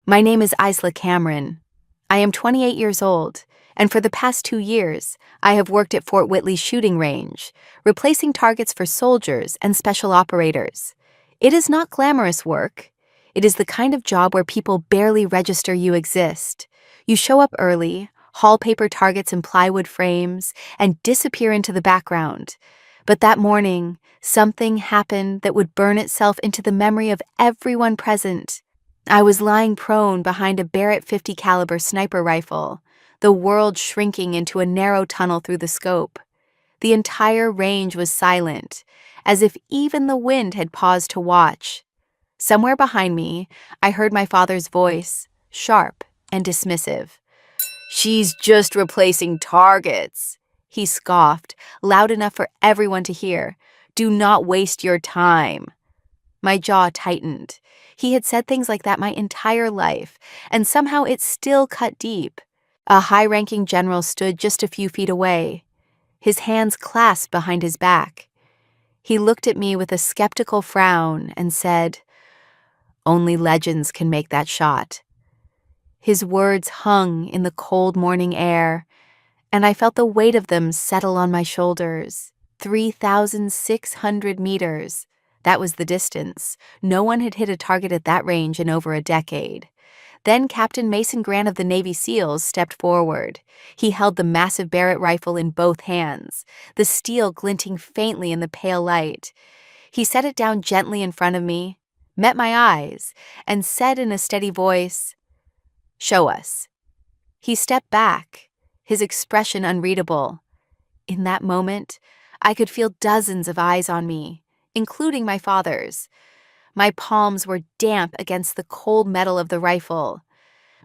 My name is Isla Cameron. I am 28 years old, and for the past 2 years, I have worked at Fort Whitley's shooting range, replacing targets for soldiers and special operators. It is not glamorous work. It is the kind of job where people barely register you exist. You show up early, haul paper targets in plywood frames, and disappear into the background. But that morning, something happened that would burn itself into the memory of everyone present. I was lying prone behind a Barrett 50 caliber sniper rifle, the world shrinking into a narrow tunnel through the scope. The entire range was silent, as if even the wind had paused to watch. Somewhere behind me, I heard my father's voice, sharp and dismissive. "She's just replacing targets," he scoffed, loud enough for everyone to hear. "Do not waste your time." My jaw tightened. He had said things like that my entire life, and somehow it still cut deep. A high-ranking general stood just a few feet away, his hands clasped behind his back. He looked at me with a skeptical frown and said, "Only legends can make that shot." His words hung in the cold morning air, and I felt the weight of them settle on my shoulders. 3,600 meters. That was the distance. No one had hit a target at that range in over a decade. Then Captain Mason Grant of the Navy SEALs stepped forward. He held the massive Barrett rifle in both hands, the steel glinting faintly in the pale light. He set it down gently in front of me, met my eyes, and said in a steady voice, "Show us." He stepped back, his expression unreadable. In that moment, I could feel dozens of eyes on me, including my father's. My palms were damp against the cold metal of the rifle.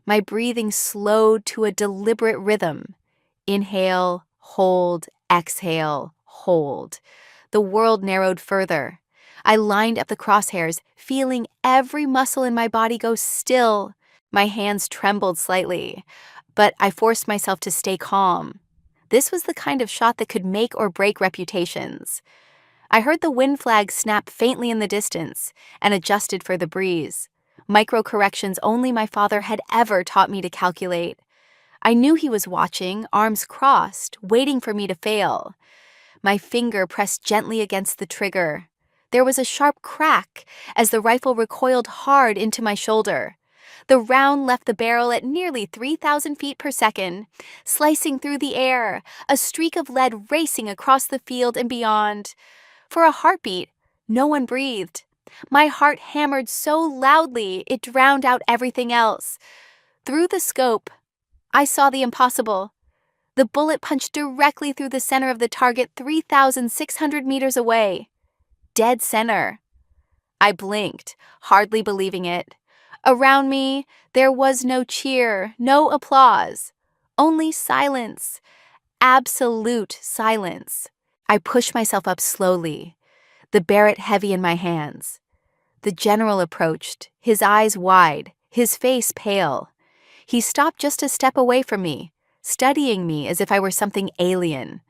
My breathing slowed to a deliberate rhythm. Inhale, hold, exhale, hold. The world narrowed further. I lined up the crosshairs, feeling every muscle in my body go still. My hands trembled slightly, but I forced myself to stay calm. This was the kind of shot that could make or break reputations. I heard the wind flag snap faintly in the distance and adjusted for the breeze. Micro-corrections only my father had ever taught me to calculate. I knew he was watching, arms crossed, waiting for me to fail. My finger pressed gently against the trigger. There was a sharp crack as the rifle recoiled hard into my shoulder. The round left the barrel at nearly 3,000 feet per second, slicing through the air, a streak of lead racing across the field and beyond. For a heartbeat, no one breathed. My heart hammered so loudly it drowned out everything else. Through the scope, I saw the impossible. The bullet punched directly through the center of the target 3,600 meters away. Dead center. I blinked, hardly believing it. Around me, there was no cheer, no applause. Only silence. Absolute silence. I pushed myself up slowly, the Barrett heavy in my hands. The general approached, his eyes wide, his face pale. He stopped just a step away from me, studying me as if I were something alien.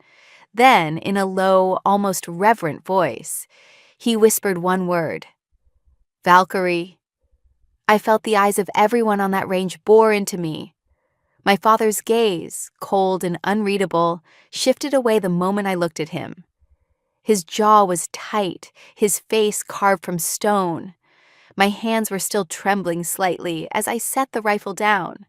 Then, in a low, almost reverent voice, he whispered one word. "Valkyrie." I felt the eyes of everyone on that range bore into me. My father's gaze, cold and unreadable, shifted away the moment I looked at him. His jaw was tight, his face carved from stone. My hands were still trembling slightly as I set the rifle down.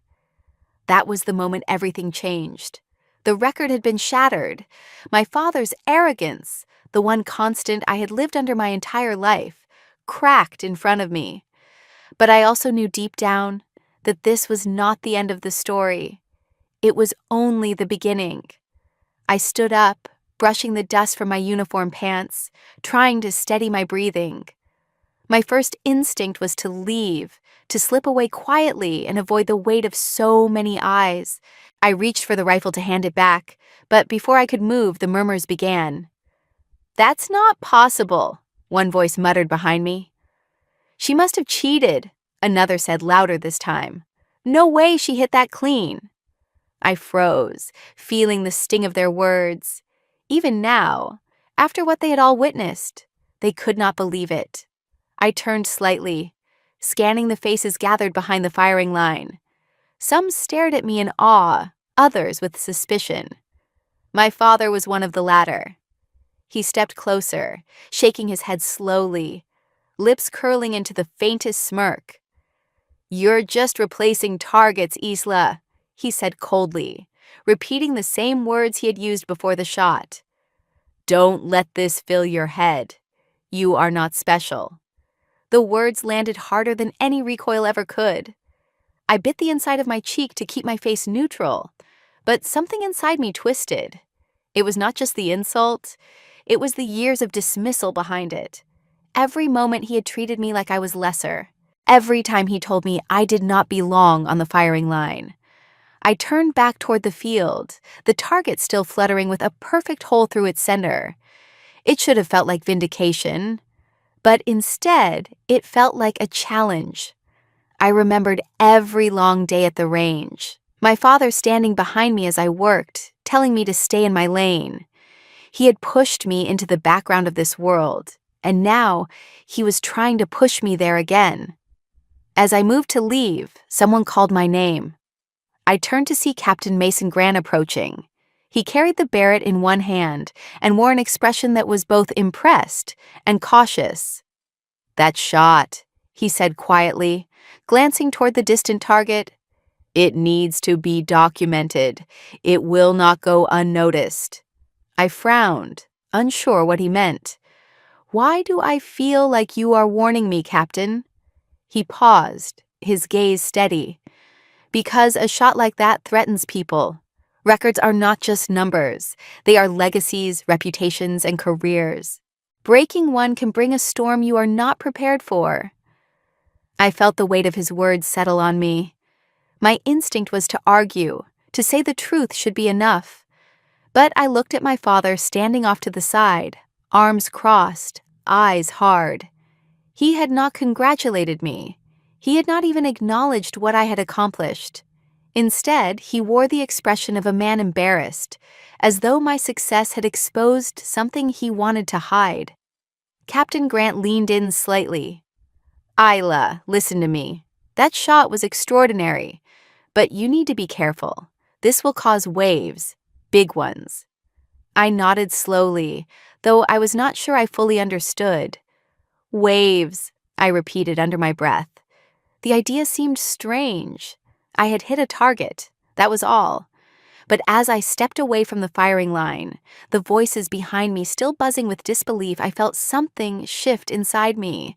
That was the moment everything changed. The record had been shattered. My father's arrogance, the one constant I had lived under my entire life, cracked in front of me. But I also knew deep down that this was not the end of the story. It was only the beginning. I stood up, brushing the dust from my uniform pants, trying to steady my breathing. My first instinct was to leave, to slip away quietly and avoid the weight of so many eyes. I reached for the rifle to hand it back, but before I could move, the murmurs began. "That's not possible," one voice muttered behind me. "She must have cheated," another said louder this time. "No way she hit that clean." I froze, feeling the sting of their words. Even now, after what they had all witnessed, they could not believe it. I turned slightly, scanning the faces gathered behind the firing line. Some stared at me in awe, others with suspicion. My father was one of the latter. He stepped closer, shaking his head slowly, lips curling into the faintest smirk. "You're just replacing targets, Isla," he said coldly, repeating the same words he had used before the shot. "Don't let this fill your head. You are not special." The words landed harder than any recoil ever could. I bit the inside of my cheek to keep my face neutral, but something inside me twisted. It was not just the insult, it was the years of dismissal behind it. Every moment he had treated me like I was lesser. Every time he told me I did not belong on the firing line. I turned back toward the field, the target still fluttering with a perfect hole through its center. It should have felt like vindication, but instead, it felt like a challenge. I remembered every long day at the range, my father standing behind me as I worked, telling me to stay in my lane. He had pushed me into the background of this world, and now he was trying to push me there again. As I moved to leave, someone called my name. I turned to see Captain Mason Grant approaching. He carried the Barrett in one hand and wore an expression that was both impressed and cautious. "That shot," he said quietly, glancing toward the distant target. "It needs to be documented. It will not go unnoticed." I frowned, unsure what he meant. "Why do I feel like you are warning me, Captain?" He paused, his gaze steady. "Because a shot like that threatens people. Records are not just numbers. They are legacies, reputations, and careers. Breaking one can bring a storm you are not prepared for." I felt the weight of his words settle on me. My instinct was to argue, to say the truth should be enough. But I looked at my father standing off to the side, arms crossed, eyes hard. He had not congratulated me. He had not even acknowledged what I had accomplished. Instead, he wore the expression of a man embarrassed, as though my success had exposed something he wanted to hide. Captain Grant leaned in slightly. "Isla, listen to me. That shot was extraordinary, but you need to be careful. This will cause waves, big ones." I nodded slowly, though I was not sure I fully understood. "Waves," I repeated under my breath. The idea seemed strange. I had hit a target, that was all. But as I stepped away from the firing line, the voices behind me still buzzing with disbelief, I felt something shift inside me.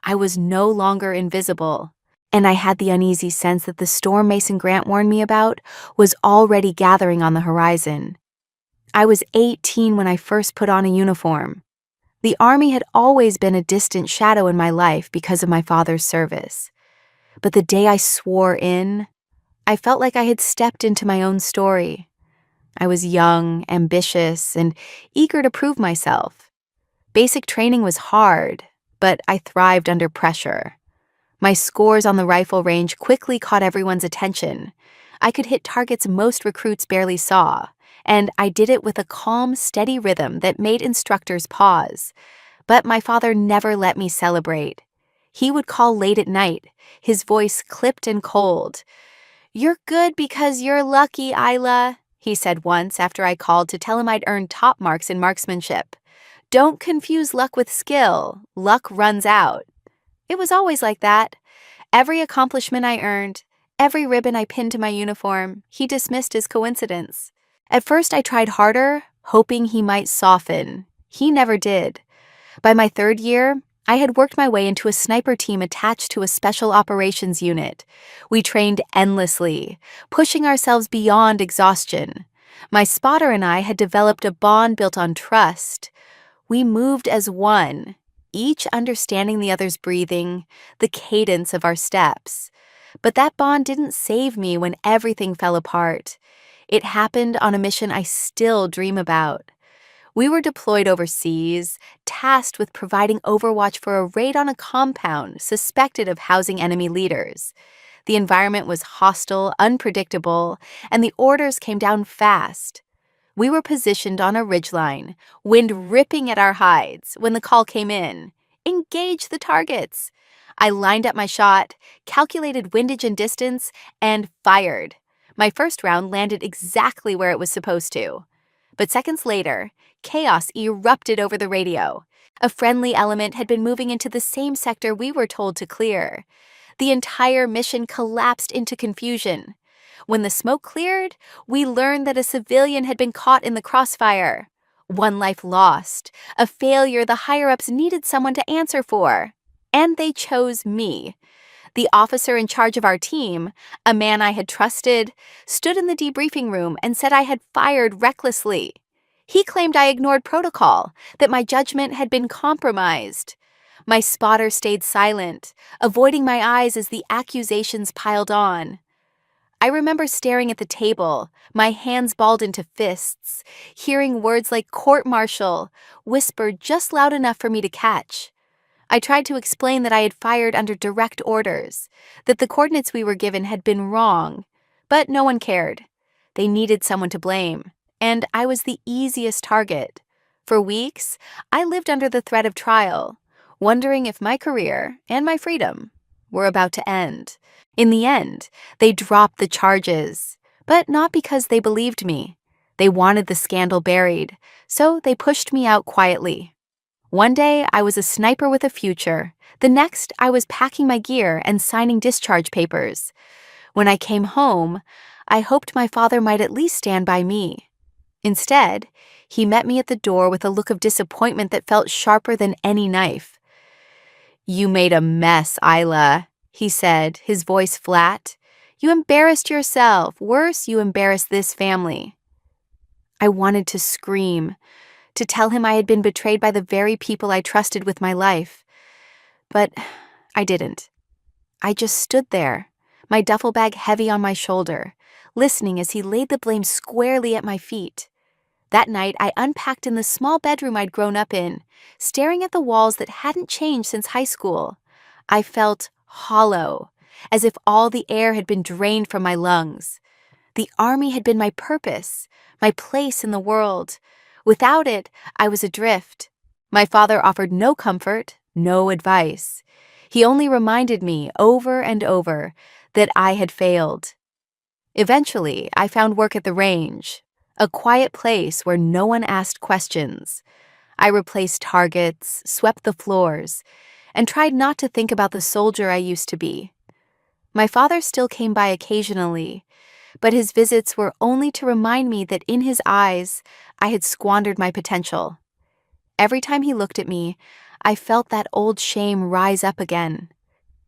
I was no longer invisible, and I had the uneasy sense that the storm Mason Grant warned me about was already gathering on the horizon. I was 18 when I first put on a uniform. The Army had always been a distant shadow in my life because of my father's service. But the day I swore in, I felt like I had stepped into my own story. I was young, ambitious, and eager to prove myself. Basic training was hard, but I thrived under pressure. My scores on the rifle range quickly caught everyone's attention. I could hit targets most recruits barely saw, and I did it with a calm, steady rhythm that made instructors pause. But my father never let me celebrate. He would call late at night, his voice clipped and cold. "You're good because you're lucky, Isla," he said once after I called to tell him I'd earned top marks in marksmanship. "Don't confuse luck with skill. Luck runs out." It was always like that. Every accomplishment I earned, every ribbon I pinned to my uniform, he dismissed as coincidence. At first I tried harder, hoping he might soften. He never did. By my third year, I had worked my way into a sniper team attached to a special operations unit. We trained endlessly, pushing ourselves beyond exhaustion. My spotter and I had developed a bond built on trust. We moved as one, each understanding the other's breathing, the cadence of our steps. But that bond didn't save me when everything fell apart. It happened on a mission I still dream about. We were deployed overseas, tasked with providing overwatch for a raid on a compound suspected of housing enemy leaders. The environment was hostile, unpredictable, and the orders came down fast. We were positioned on a ridgeline, wind ripping at our hides when the call came in. "Engage the targets." I lined up my shot, calculated windage and distance, and fired. My first round landed exactly where it was supposed to. But seconds later, chaos erupted over the radio. A friendly element had been moving into the same sector we were told to clear. The entire mission collapsed into confusion. When the smoke cleared, we learned that a civilian had been caught in the crossfire. One life lost, a failure the higher-ups needed someone to answer for. And they chose me. The officer in charge of our team, a man I had trusted, stood in the debriefing room and said I had fired recklessly. He claimed I ignored protocol, that my judgment had been compromised. My spotter stayed silent, avoiding my eyes as the accusations piled on. I remember staring at the table, my hands balled into fists, hearing words like court-martial whispered just loud enough for me to catch. I tried to explain that I had fired under direct orders, that the coordinates we were given had been wrong, but no one cared. They needed someone to blame, and I was the easiest target. For weeks, I lived under the threat of trial, wondering if my career and my freedom were about to end. In the end, they dropped the charges, but not because they believed me. They wanted the scandal buried, so they pushed me out quietly. One day, I was a sniper with a future. The next, I was packing my gear and signing discharge papers. When I came home, I hoped my father might at least stand by me. Instead, he met me at the door with a look of disappointment that felt sharper than any knife. "You made a mess, Isla," he said, his voice flat. "You embarrassed yourself. Worse, you embarrassed this family." I wanted to scream, to tell him I had been betrayed by the very people I trusted with my life. But I didn't. I just stood there, my duffel bag heavy on my shoulder, listening as he laid the blame squarely at my feet. That night, I unpacked in the small bedroom I'd grown up in, staring at the walls that hadn't changed since high school. I felt hollow, as if all the air had been drained from my lungs. The army had been my purpose, my place in the world. Without it, I was adrift. My father offered no comfort, no advice. He only reminded me over and over that I had failed. Eventually, I found work at the range, a quiet place where no one asked questions. I replaced targets, swept the floors, and tried not to think about the soldier I used to be. My father still came by occasionally, but his visits were only to remind me that in his eyes, I had squandered my potential. Every time he looked at me, I felt that old shame rise up again.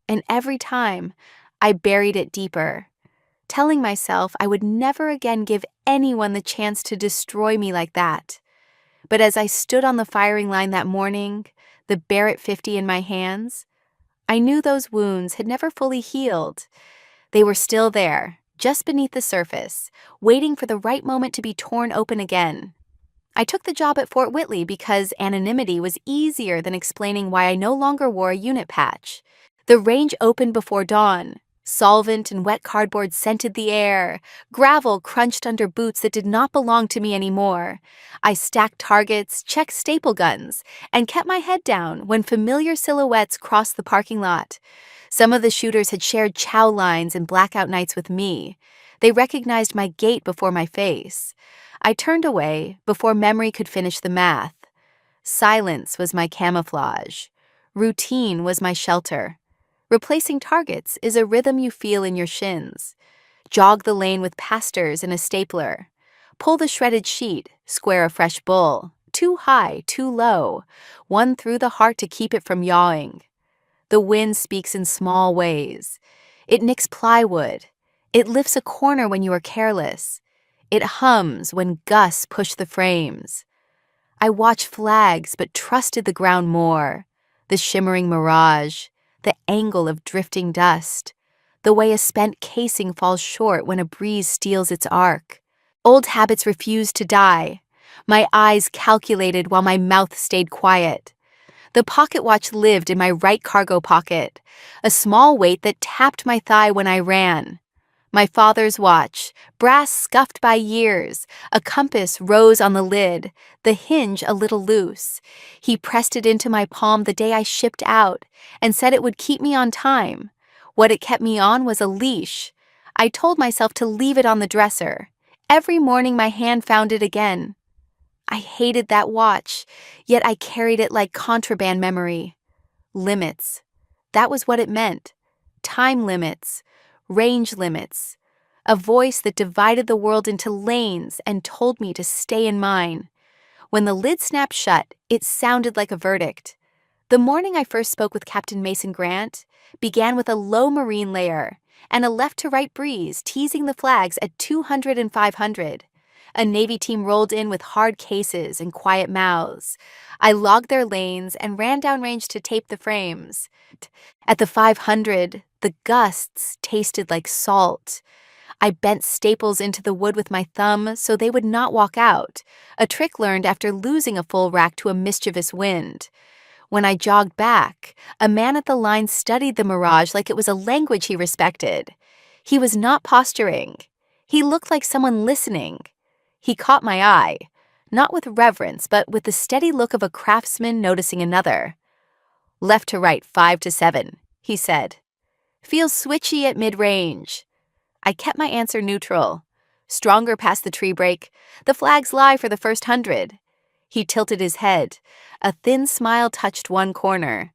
And every time, I buried it deeper, telling myself I would never again give anyone the chance to destroy me like that. But as I stood on the firing line that morning, the Barrett 50 in my hands, I knew those wounds had never fully healed. They were still there, just beneath the surface, waiting for the right moment to be torn open again. I took the job at Fort Whitley because anonymity was easier than explaining why I no longer wore a unit patch. The range opened before dawn. Solvent and wet cardboard scented the air. Gravel crunched under boots that did not belong to me anymore. I stacked targets, checked staple guns, and kept my head down when familiar silhouettes crossed the parking lot. Some of the shooters had shared chow lines and blackout nights with me. They recognized my gait before my face. I turned away before memory could finish the math. Silence was my camouflage. Routine was my shelter. Replacing targets is a rhythm you feel in your shins. Jog the lane with pastors and a stapler. Pull the shredded sheet, square a fresh bull. Too high, too low. One through the heart to keep it from yawing. The wind speaks in small ways. It nicks plywood. It lifts a corner when you are careless. It hums when gusts push the frames. I watched flags but trusted the ground more. The shimmering mirage. The angle of drifting dust, the way a spent casing falls short when a breeze steals its arc. Old habits refused to die. My eyes calculated while my mouth stayed quiet. The pocket watch lived in my right cargo pocket, a small weight that tapped my thigh when I ran. My father's watch, brass scuffed by years, a compass rose on the lid, the hinge a little loose. He pressed it into my palm the day I shipped out and said it would keep me on time. What it kept me on was a leash. I told myself to leave it on the dresser. Every morning my hand found it again. I hated that watch, yet I carried it like contraband memory. Limits. That was what it meant. Time limits. Range limits. A voice that divided the world into lanes and told me to stay in mine. When the lid snapped shut, it sounded like a verdict. The morning I first spoke with Captain Mason Grant began with a low marine layer and a left-to-right breeze teasing the flags at 200 and 500. A Navy team rolled in with hard cases and quiet mouths. I logged their lanes and ran downrange to tape the frames. At the 500, the gusts tasted like salt. I bent staples into the wood with my thumb so they would not walk out, a trick learned after losing a full rack to a mischievous wind. When I jogged back, a man at the line studied the mirage like it was a language he respected. He was not posturing. He looked like someone listening. He caught my eye, not with reverence, but with the steady look of a craftsman noticing another. Left to right, 5 to 7, he said. Feels switchy at mid-range. I kept my answer neutral. Stronger past the tree break. The flags lie for the first 100. He tilted his head. A thin smile touched one corner.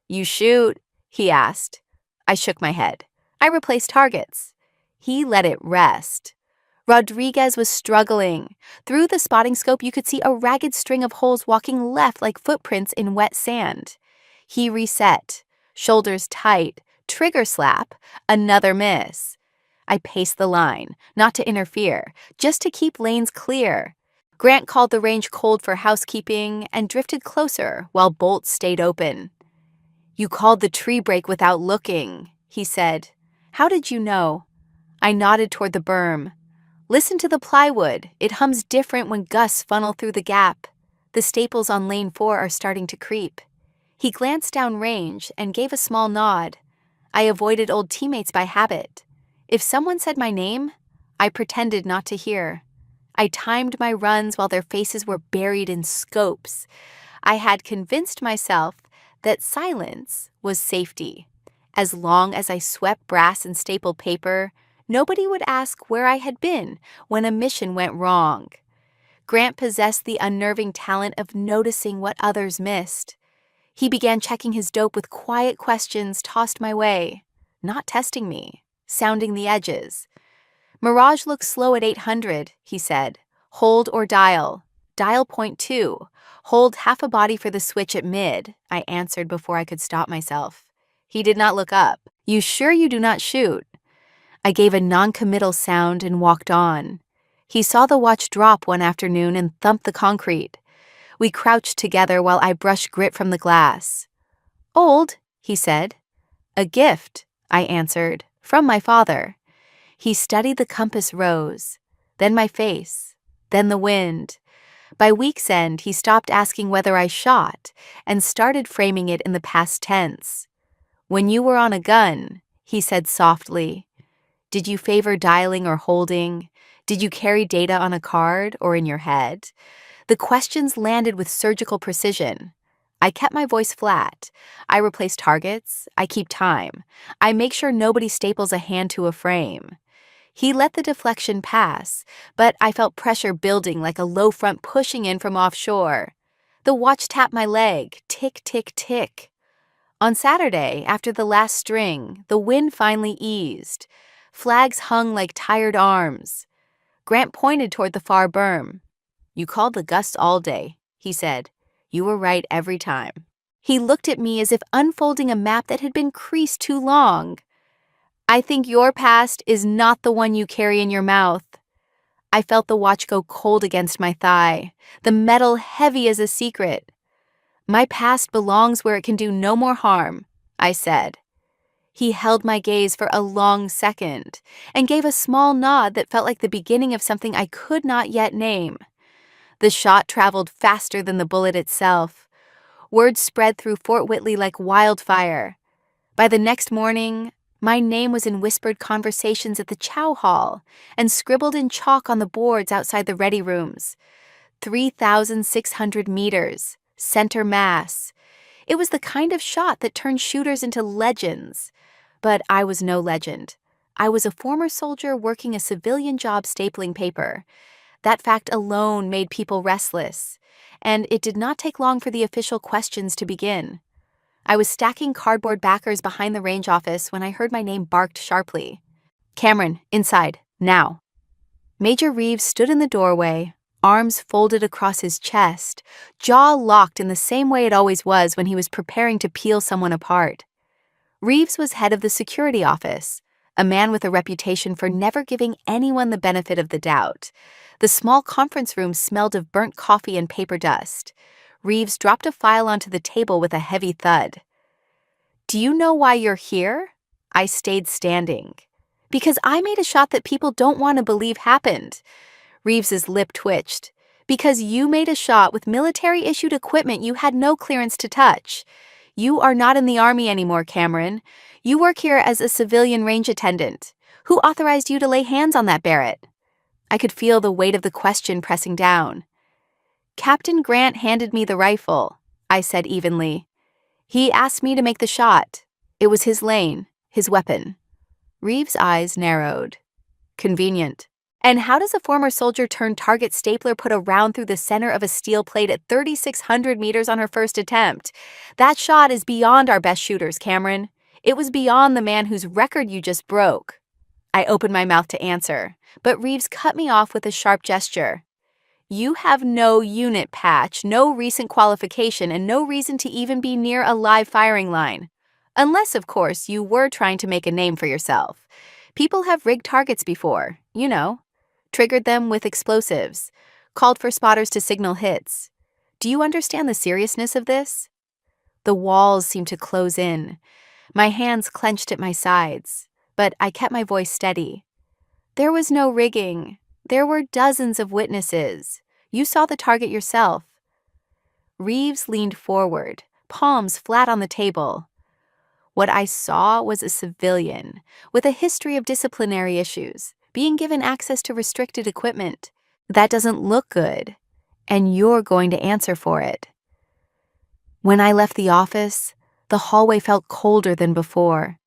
You shoot? He asked. I shook my head. I replaced targets. He let it rest. Rodriguez was struggling. Through the spotting scope, you could see a ragged string of holes walking left like footprints in wet sand. He reset. Shoulders tight. Trigger slap. Another miss. I paced the line, not to interfere, just to keep lanes clear. Grant called the range cold for housekeeping and drifted closer while bolts stayed open. You called the tree break without looking, he said. How did you know? I nodded toward the berm. Listen to the plywood. It hums different when gusts funnel through the gap. The staples on lane 4 are starting to creep. He glanced down range and gave a small nod. I avoided old teammates by habit. If someone said my name, I pretended not to hear. I timed my runs while their faces were buried in scopes. I had convinced myself that silence was safety. As long as I swept brass and stapled paper, nobody would ask where I had been when a mission went wrong. Grant possessed the unnerving talent of noticing what others missed. He began checking his dope with quiet questions tossed my way, not testing me, sounding the edges. Mirage looks slow at 800, he said. Hold or dial. Dial .2. Hold half a body for the switch at mid, I answered before I could stop myself. He did not look up. You sure you do not shoot? I gave a non-committal sound and walked on. He saw the watch drop one afternoon and thumped the concrete. We crouched together while I brushed grit from the glass. Old, he said. A gift, I answered, from my father. He studied the compass rose, then my face, then the wind. By week's end, he stopped asking whether I shot and started framing it in the past tense. When you were on a gun, he said softly, did you favor dialing or holding? Did you carry data on a card or in your head? The questions landed with surgical precision. I kept my voice flat. I replace targets. I keep time. I make sure nobody staples a hand to a frame. He let the deflection pass, but I felt pressure building like a low front pushing in from offshore. The watch tapped my leg, tick, tick, tick. On Saturday, after the last string, the wind finally eased. Flags hung like tired arms. Grant pointed toward the far berm. You called the gusts all day, he said. You were right every time. He looked at me as if unfolding a map that had been creased too long. I think your past is not the one you carry in your mouth. I felt the watch go cold against my thigh, the metal heavy as a secret. My past belongs where it can do no more harm, I said. He held my gaze for a long second and gave a small nod that felt like the beginning of something I could not yet name. The shot traveled faster than the bullet itself. Word spread through Fort Whitley like wildfire. By the next morning, My name was in whispered conversations at the chow hall and scribbled in chalk on the boards outside the ready rooms. 3,600 meters, center mass. It was the kind of shot that turned shooters into legends. But I was no legend. I was a former soldier working a civilian job stapling paper. That fact alone made people restless, and it did not take long for the official questions to begin. I was stacking cardboard backers behind the range office when I heard my name barked sharply. "Cameron, inside, now." Major Reeves stood in the doorway, arms folded across his chest, jaw locked in the same way it always was when he was preparing to peel someone apart. Reeves was head of the security office, a man with a reputation for never giving anyone the benefit of the doubt. The small conference room smelled of burnt coffee and paper dust. Reeves dropped a file onto the table with a heavy thud. "Do you know why you're here?" I stayed standing. "Because I made a shot that people don't want to believe happened." Reeves's lip twitched. "Because you made a shot with military-issued equipment you had no clearance to touch. You are not in the Army anymore, Cameron. You work here as a civilian range attendant. Who authorized you to lay hands on that Barrett?" I could feel the weight of the question pressing down. "Captain Grant handed me the rifle," I said evenly. "He asked me to make the shot. It was his lane, his weapon." Reeves' eyes narrowed. "Convenient. And how does a former soldier turned target stapler put a round through the center of a steel plate at 3,600 meters on her first attempt? That shot is beyond our best shooters, Cameron. It was beyond the man whose record you just broke." I opened my mouth to answer, but Reeves cut me off with a sharp gesture. "You have no unit patch, no recent qualification, and no reason to even be near a live firing line. Unless, of course, you were trying to make a name for yourself. People have rigged targets before, you know. Triggered them with explosives, called for spotters to signal hits. Do you understand the seriousness of this?" The walls seemed to close in. My hands clenched at my sides, but I kept my voice steady. "There was no rigging. There were dozens of witnesses. You saw the target yourself." Reeves leaned forward, palms flat on the table. What I saw was a civilian with a history of disciplinary issues, being given access to restricted equipment. That doesn't look good, and you're going to answer for it. When I left the office, the hallway felt colder than before.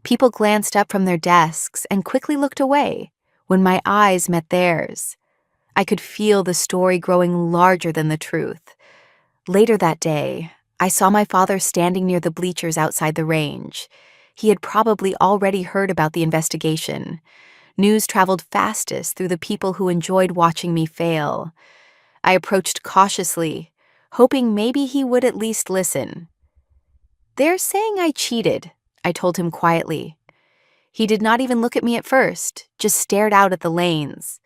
People glanced up from their desks and quickly looked away when my eyes met theirs. I could feel the story growing larger than the truth. Later that day, I saw my father standing near the bleachers outside the range. He had probably already heard about the investigation. News traveled fastest through the people who enjoyed watching me fail. I approached cautiously, hoping maybe he would at least listen. "They're saying I cheated," I told him quietly. He did not even look at me at first, just stared out at the lanes.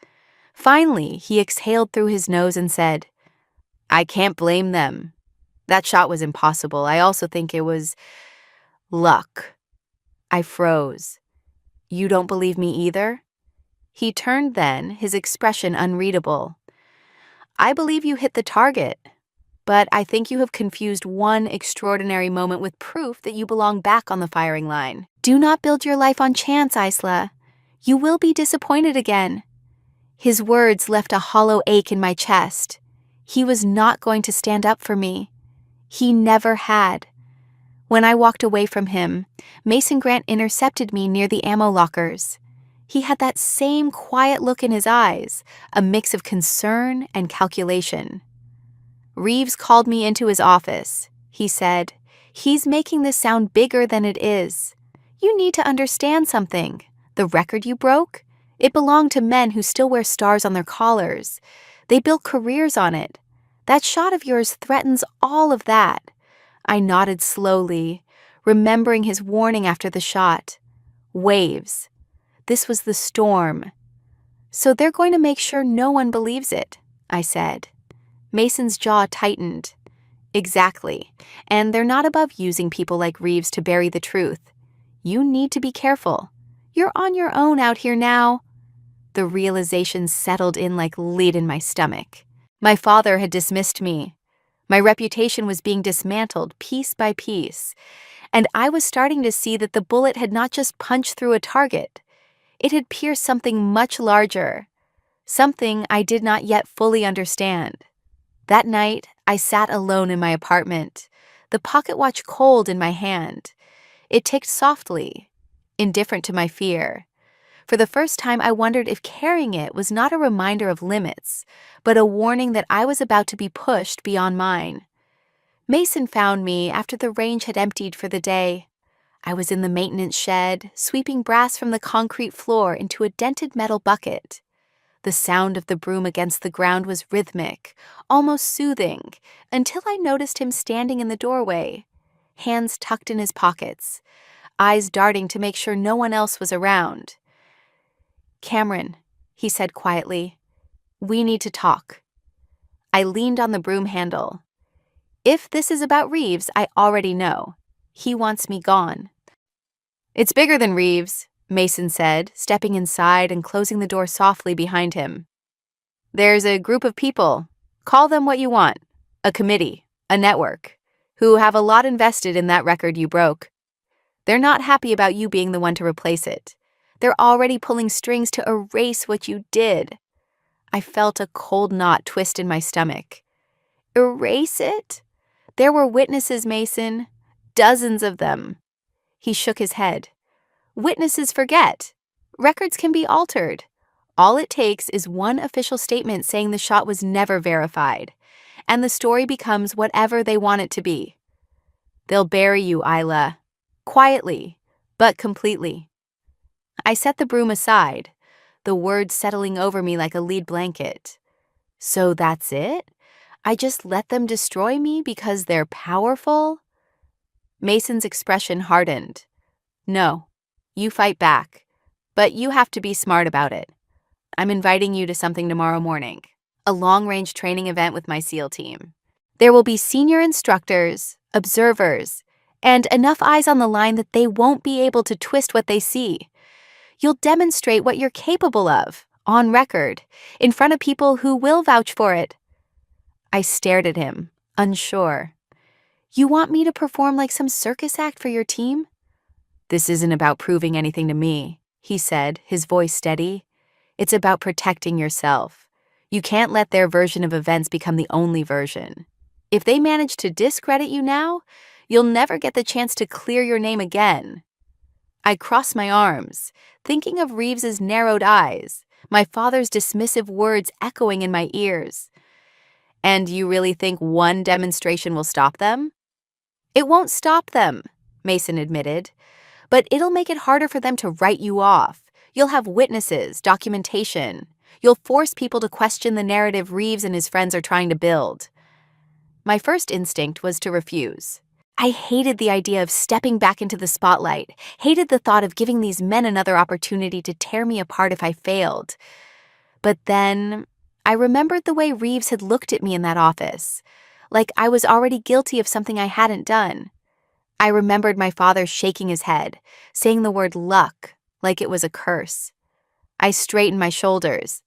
Finally, he exhaled through his nose and said, "I can't blame them. That shot was impossible. I also think it was luck." I froze. "You don't believe me either?" He turned then, his expression unreadable. "I believe you hit the target, but I think you have confused one extraordinary moment with proof that you belong back on the firing line. Do not build your life on chance, Isla. You will be disappointed again." His words left a hollow ache in my chest. He was not going to stand up for me. He never had. When I walked away from him, Mason Grant intercepted me near the ammo lockers. He had that same quiet look in his eyes, a mix of concern and calculation. Reeves called me into his office. He said, "He's making this sound bigger than it is. You need to understand something. The record you broke? It belonged to men who still wear stars on their collars. They built careers on it. That shot of yours threatens all of that." I nodded slowly, remembering his warning after the shot. Waves. This was the storm. "So they're going to make sure no one believes it," I said. Mason's jaw tightened. "Exactly. And they're not above using people like Reeves to bury the truth. You need to be careful. You're on your own out here now." The realization settled in like lead in my stomach. My father had dismissed me. My reputation was being dismantled piece by piece, and I was starting to see that the bullet had not just punched through a target. It had pierced something much larger, something I did not yet fully understand. That night, I sat alone in my apartment, the pocket watch cold in my hand. It ticked softly, indifferent to my fear. For the first time, I wondered if carrying it was not a reminder of limits, but a warning that I was about to be pushed beyond mine. Mason found me after the range had emptied for the day. I was in the maintenance shed, sweeping brass from the concrete floor into a dented metal bucket. The sound of the broom against the ground was rhythmic, almost soothing, until I noticed him standing in the doorway, hands tucked in his pockets, eyes darting to make sure no one else was around. "Cameron," he said quietly, "we need to talk." I leaned on the broom handle. If this is about Reeves, I already know. He wants me gone. "It's bigger than Reeves," Mason said, stepping inside and closing the door softly behind him. "There's a group of people, call them what you want, a committee, a network, who have a lot invested in that record you broke. They're not happy about you being the one to replace it. They're already pulling strings to erase what you did." I felt a cold knot twist in my stomach. Erase it? There were witnesses, Mason. Dozens of them. He shook his head. Witnesses forget. Records can be altered. All it takes is one official statement saying the shot was never verified, and the story becomes whatever they want it to be. They'll bury you, Isla. Quietly, but completely. I set the broom aside, the words settling over me like a lead blanket. So that's it? I just let them destroy me because they're powerful? Mason's expression hardened. "No, you fight back, but you have to be smart about it. I'm inviting you to something tomorrow morning, a long-range training event with my SEAL team. There will be senior instructors, observers, and enough eyes on the line that they won't be able to twist what they see. You'll demonstrate what you're capable of, on record, in front of people who will vouch for it." I stared at him, unsure. "You want me to perform like some circus act for your team?" "This isn't about proving anything to me," he said, his voice steady. "It's about protecting yourself. You can't let their version of events become the only version. If they manage to discredit you now, you'll never get the chance to clear your name again." I crossed my arms, thinking of Reeves's narrowed eyes, my father's dismissive words echoing in my ears. "And you really think one demonstration will stop them?" "It won't stop them," Mason admitted, "but it'll make it harder for them to write you off. You'll have witnesses, documentation. You'll force people to question the narrative Reeves and his friends are trying to build." My first instinct was to refuse. I hated the idea of stepping back into the spotlight, hated the thought of giving these men another opportunity to tear me apart if I failed. But then I remembered the way Reeves had looked at me in that office, like I was already guilty of something I hadn't done. I remembered my father shaking his head, saying the word luck like it was a curse. I straightened my shoulders.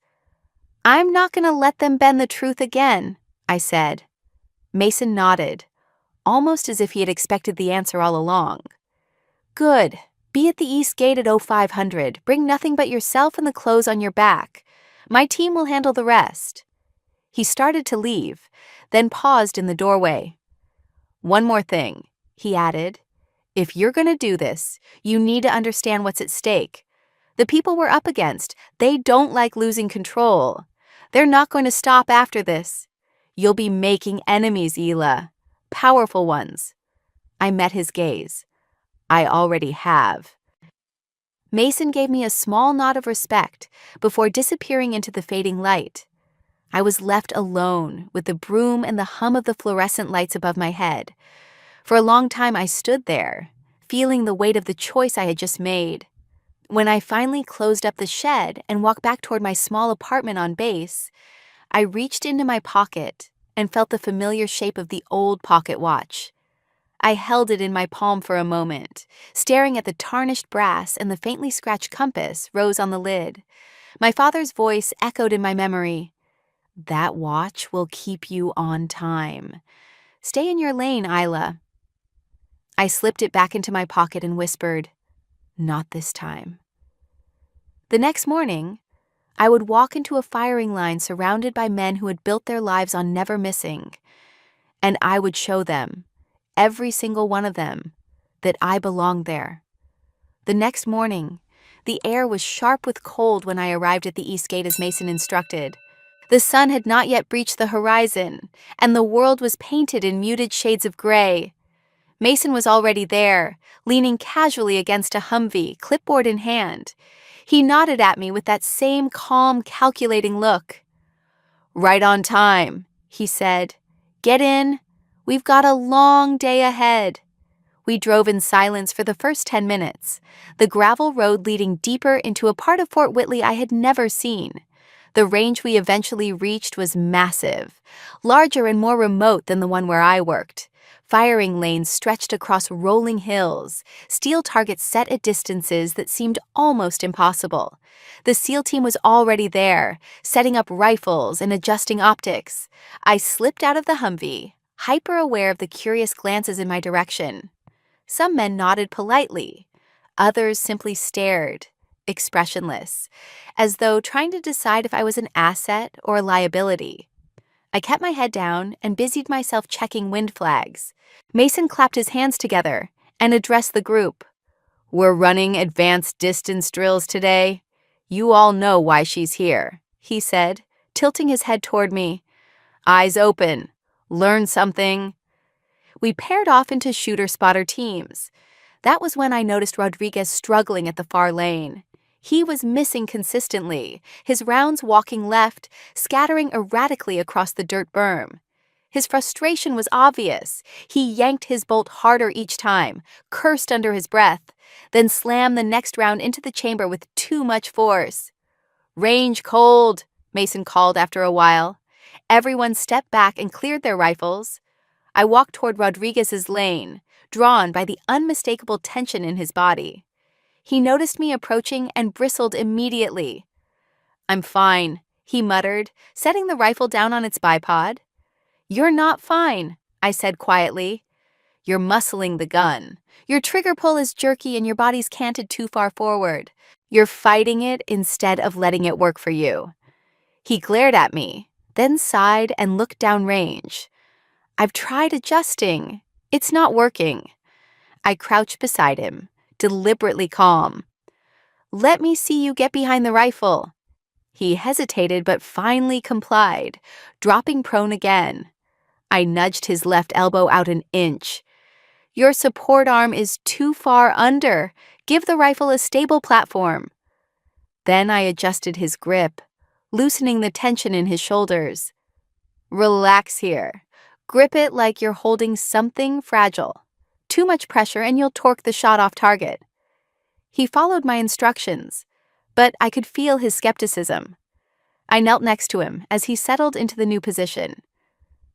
"I'm not going to let them bend the truth again," I said. Mason nodded, almost as if he had expected the answer all along. "Good. Be at the East Gate at 0500. Bring nothing but yourself and the clothes on your back. My team will handle the rest." He started to leave, then paused in the doorway. "One more thing," he added. "If you're going to do this, you need to understand what's at stake. The people we're up against, they don't like losing control. They're not going to stop after this. You'll be making enemies, Ela. Powerful ones." I met his gaze. "I already have." Mason gave me a small nod of respect before disappearing into the fading light. I was left alone with the broom and the hum of the fluorescent lights above my head. For a long time I stood there, feeling the weight of the choice I had just made. When I finally closed up the shed and walked back toward my small apartment on base, I reached into my pocket and felt the familiar shape of the old pocket watch. I held it in my palm for a moment, staring at the tarnished brass and the faintly scratched compass rose on the lid. My father's voice echoed in my memory. "That watch will keep you on time." "Stay in your lane, Isla." I slipped it back into my pocket and whispered, "Not this time." The next morning, I would walk into a firing line surrounded by men who had built their lives on never missing, and I would show them, every single one of them, that I belonged there. The next morning, the air was sharp with cold when I arrived at the east gate as Mason instructed. The sun had not yet breached the horizon, and the world was painted in muted shades of gray. Mason was already there, leaning casually against a Humvee, clipboard in hand. He nodded at me with that same calm, calculating look. "Right on time," he said. "Get in. We've got a long day ahead." We drove in silence for the first 10 minutes, the gravel road leading deeper into a part of Fort Whitley I had never seen. The range we eventually reached was massive, larger and more remote than the one where I worked. Firing lanes stretched across rolling hills, steel targets set at distances that seemed almost impossible. The SEAL team was already there, setting up rifles and adjusting optics. I slipped out of the Humvee, hyper aware of the curious glances in my direction. Some men nodded politely. Others simply stared, expressionless, as though trying to decide if I was an asset or a liability. I kept my head down and busied myself checking wind flags. Mason clapped his hands together and addressed the group. "We're running advanced distance drills today. You all know why she's here," he said, tilting his head toward me. "Eyes open. Learn something." We paired off into shooter-spotter teams. That was when I noticed Rodriguez struggling at the far lane. He was missing consistently, his rounds walking left, scattering erratically across the dirt berm. His frustration was obvious. He yanked his bolt harder each time, cursed under his breath, then slammed the next round into the chamber with too much force. "Range cold," Mason called after a while. Everyone stepped back and cleared their rifles. I walked toward Rodriguez's lane, drawn by the unmistakable tension in his body. He noticed me approaching and bristled immediately. "I'm fine," he muttered, setting the rifle down on its bipod. "You're not fine," I said quietly. "You're muscling the gun. Your trigger pull is jerky and your body's canted too far forward. You're fighting it instead of letting it work for you." He glared at me, then sighed and looked downrange. "I've tried adjusting. It's not working." I crouched beside him, deliberately calm. "Let me see you get behind the rifle." He hesitated but finally complied, dropping prone again. I nudged his left elbow out an inch. "Your support arm is too far under. Give the rifle a stable platform." Then I adjusted his grip, loosening the tension in his shoulders. "Relax here. Grip it like you're holding something fragile. Too much pressure and you'll torque the shot off target." He followed my instructions, but I could feel his skepticism. I knelt next to him as he settled into the new position.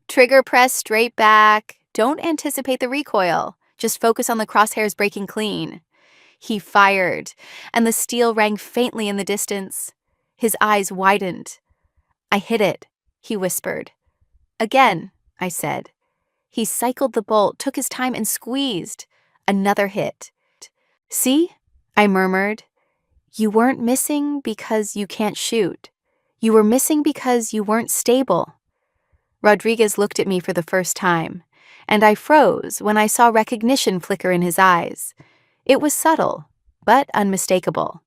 "Trigger press straight back. Don't anticipate the recoil. Just focus on the crosshairs breaking clean." He fired, and the steel rang faintly in the distance. His eyes widened. "I hit it," he whispered. "Again," I said. He cycled the bolt, took his time, and squeezed. Another hit. "See?" I murmured. "You weren't missing because you can't shoot. You were missing because you weren't stable." Rodriguez looked at me for the first time, and I froze when I saw recognition flicker in his eyes. It was subtle, but unmistakable.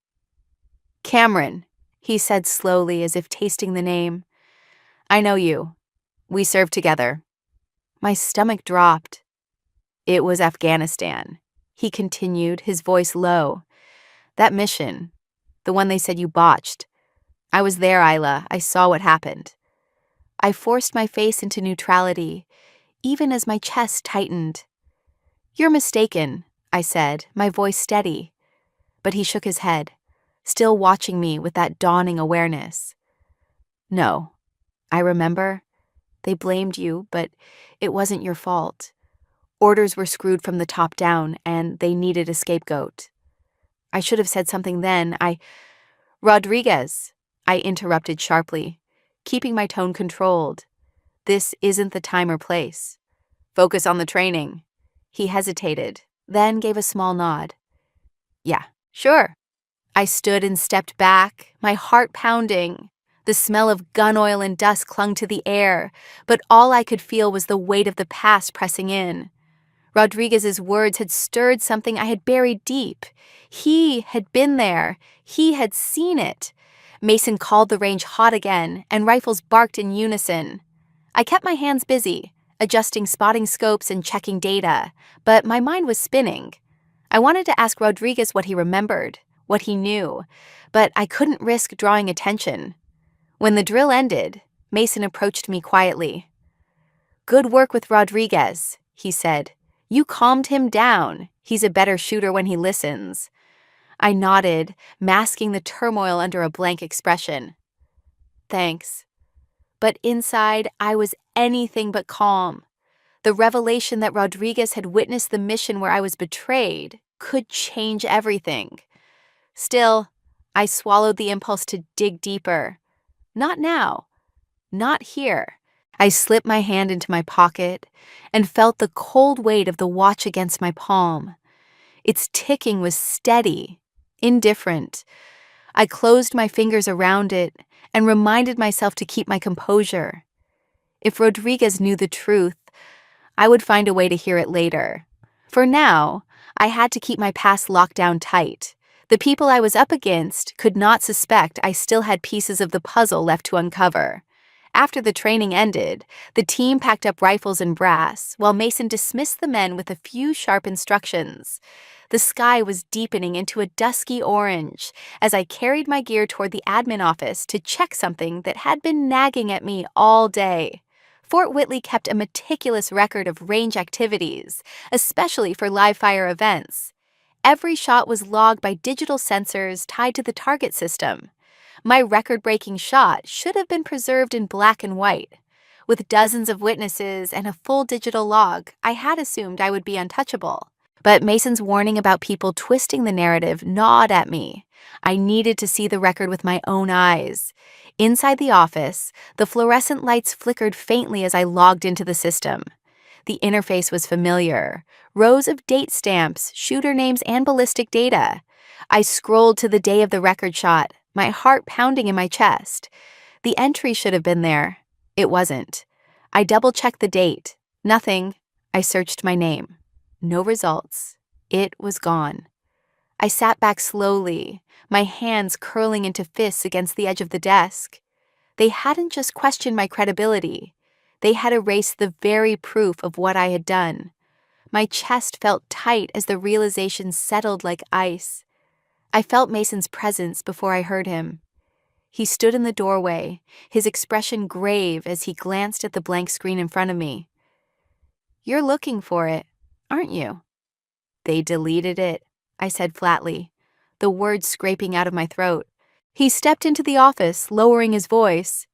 "Cameron," he said slowly as if tasting the name. "I know you. We served together." My stomach dropped. "It was Afghanistan," he continued, his voice low. "That mission, the one they said you botched. I was there, Isla. I saw what happened." I forced my face into neutrality, even as my chest tightened. "You're mistaken," I said, my voice steady. But he shook his head, still watching me with that dawning awareness. "No, I remember. They blamed you, but it wasn't your fault. Orders were screwed from the top down, and they needed a scapegoat." I should have said something then. "Rodriguez," I interrupted sharply, keeping my tone controlled. "This isn't the time or place. Focus on the training. He hesitated, then gave a small nod. Yeah, sure. I stood and stepped back, my heart pounding. The smell of gun oil and dust clung to the air, but all I could feel was the weight of the past pressing in. Rodriguez's words had stirred something I had buried deep. He had been there. He had seen it. Mason called the range hot again, and rifles barked in unison. I kept my hands busy, adjusting spotting scopes and checking data, but my mind was spinning. I wanted to ask Rodriguez what he remembered, what he knew, but I couldn't risk drawing attention. When the drill ended, Mason approached me quietly. "Good work with Rodriguez," he said. "You calmed him down. He's a better shooter when he listens." I nodded, masking the turmoil under a blank expression. "Thanks." But inside, I was anything but calm. The revelation that Rodriguez had witnessed the mission where I was betrayed could change everything. Still, I swallowed the impulse to dig deeper. Not now. Not here. I slipped my hand into my pocket and felt the cold weight of the watch against my palm. Its ticking was steady, indifferent. I closed my fingers around it and reminded myself to keep my composure. If Rodriguez knew the truth, I would find a way to hear it later. For now, I had to keep my past locked down tight. The people I was up against could not suspect I still had pieces of the puzzle left to uncover. After the training ended, the team packed up rifles and brass, while Mason dismissed the men with a few sharp instructions. The sky was deepening into a dusky orange as I carried my gear toward the admin office to check something that had been nagging at me all day. Fort Whitley kept a meticulous record of range activities, especially for live-fire events. Every shot was logged by digital sensors tied to the target system. My record-breaking shot should have been preserved in black and white. With dozens of witnesses and a full digital log, I had assumed I would be untouchable. But Mason's warning about people twisting the narrative gnawed at me. I needed to see the record with my own eyes. Inside the office, the fluorescent lights flickered faintly as I logged into the system. The interface was familiar. Rows of date stamps, shooter names, and ballistic data. I scrolled to the day of the record shot, my heart pounding in my chest. The entry should have been there. It wasn't. I double-checked the date. Nothing. I searched my name. No results. It was gone. I sat back slowly, my hands curling into fists against the edge of the desk. They hadn't just questioned my credibility. They had erased the very proof of what I had done. My chest felt tight as the realization settled like ice. I felt Mason's presence before I heard him. He stood in the doorway, his expression grave as he glanced at the blank screen in front of me. "You're looking for it, aren't you?" "They deleted it," I said flatly, the words scraping out of my throat. He stepped into the office, lowering his voice.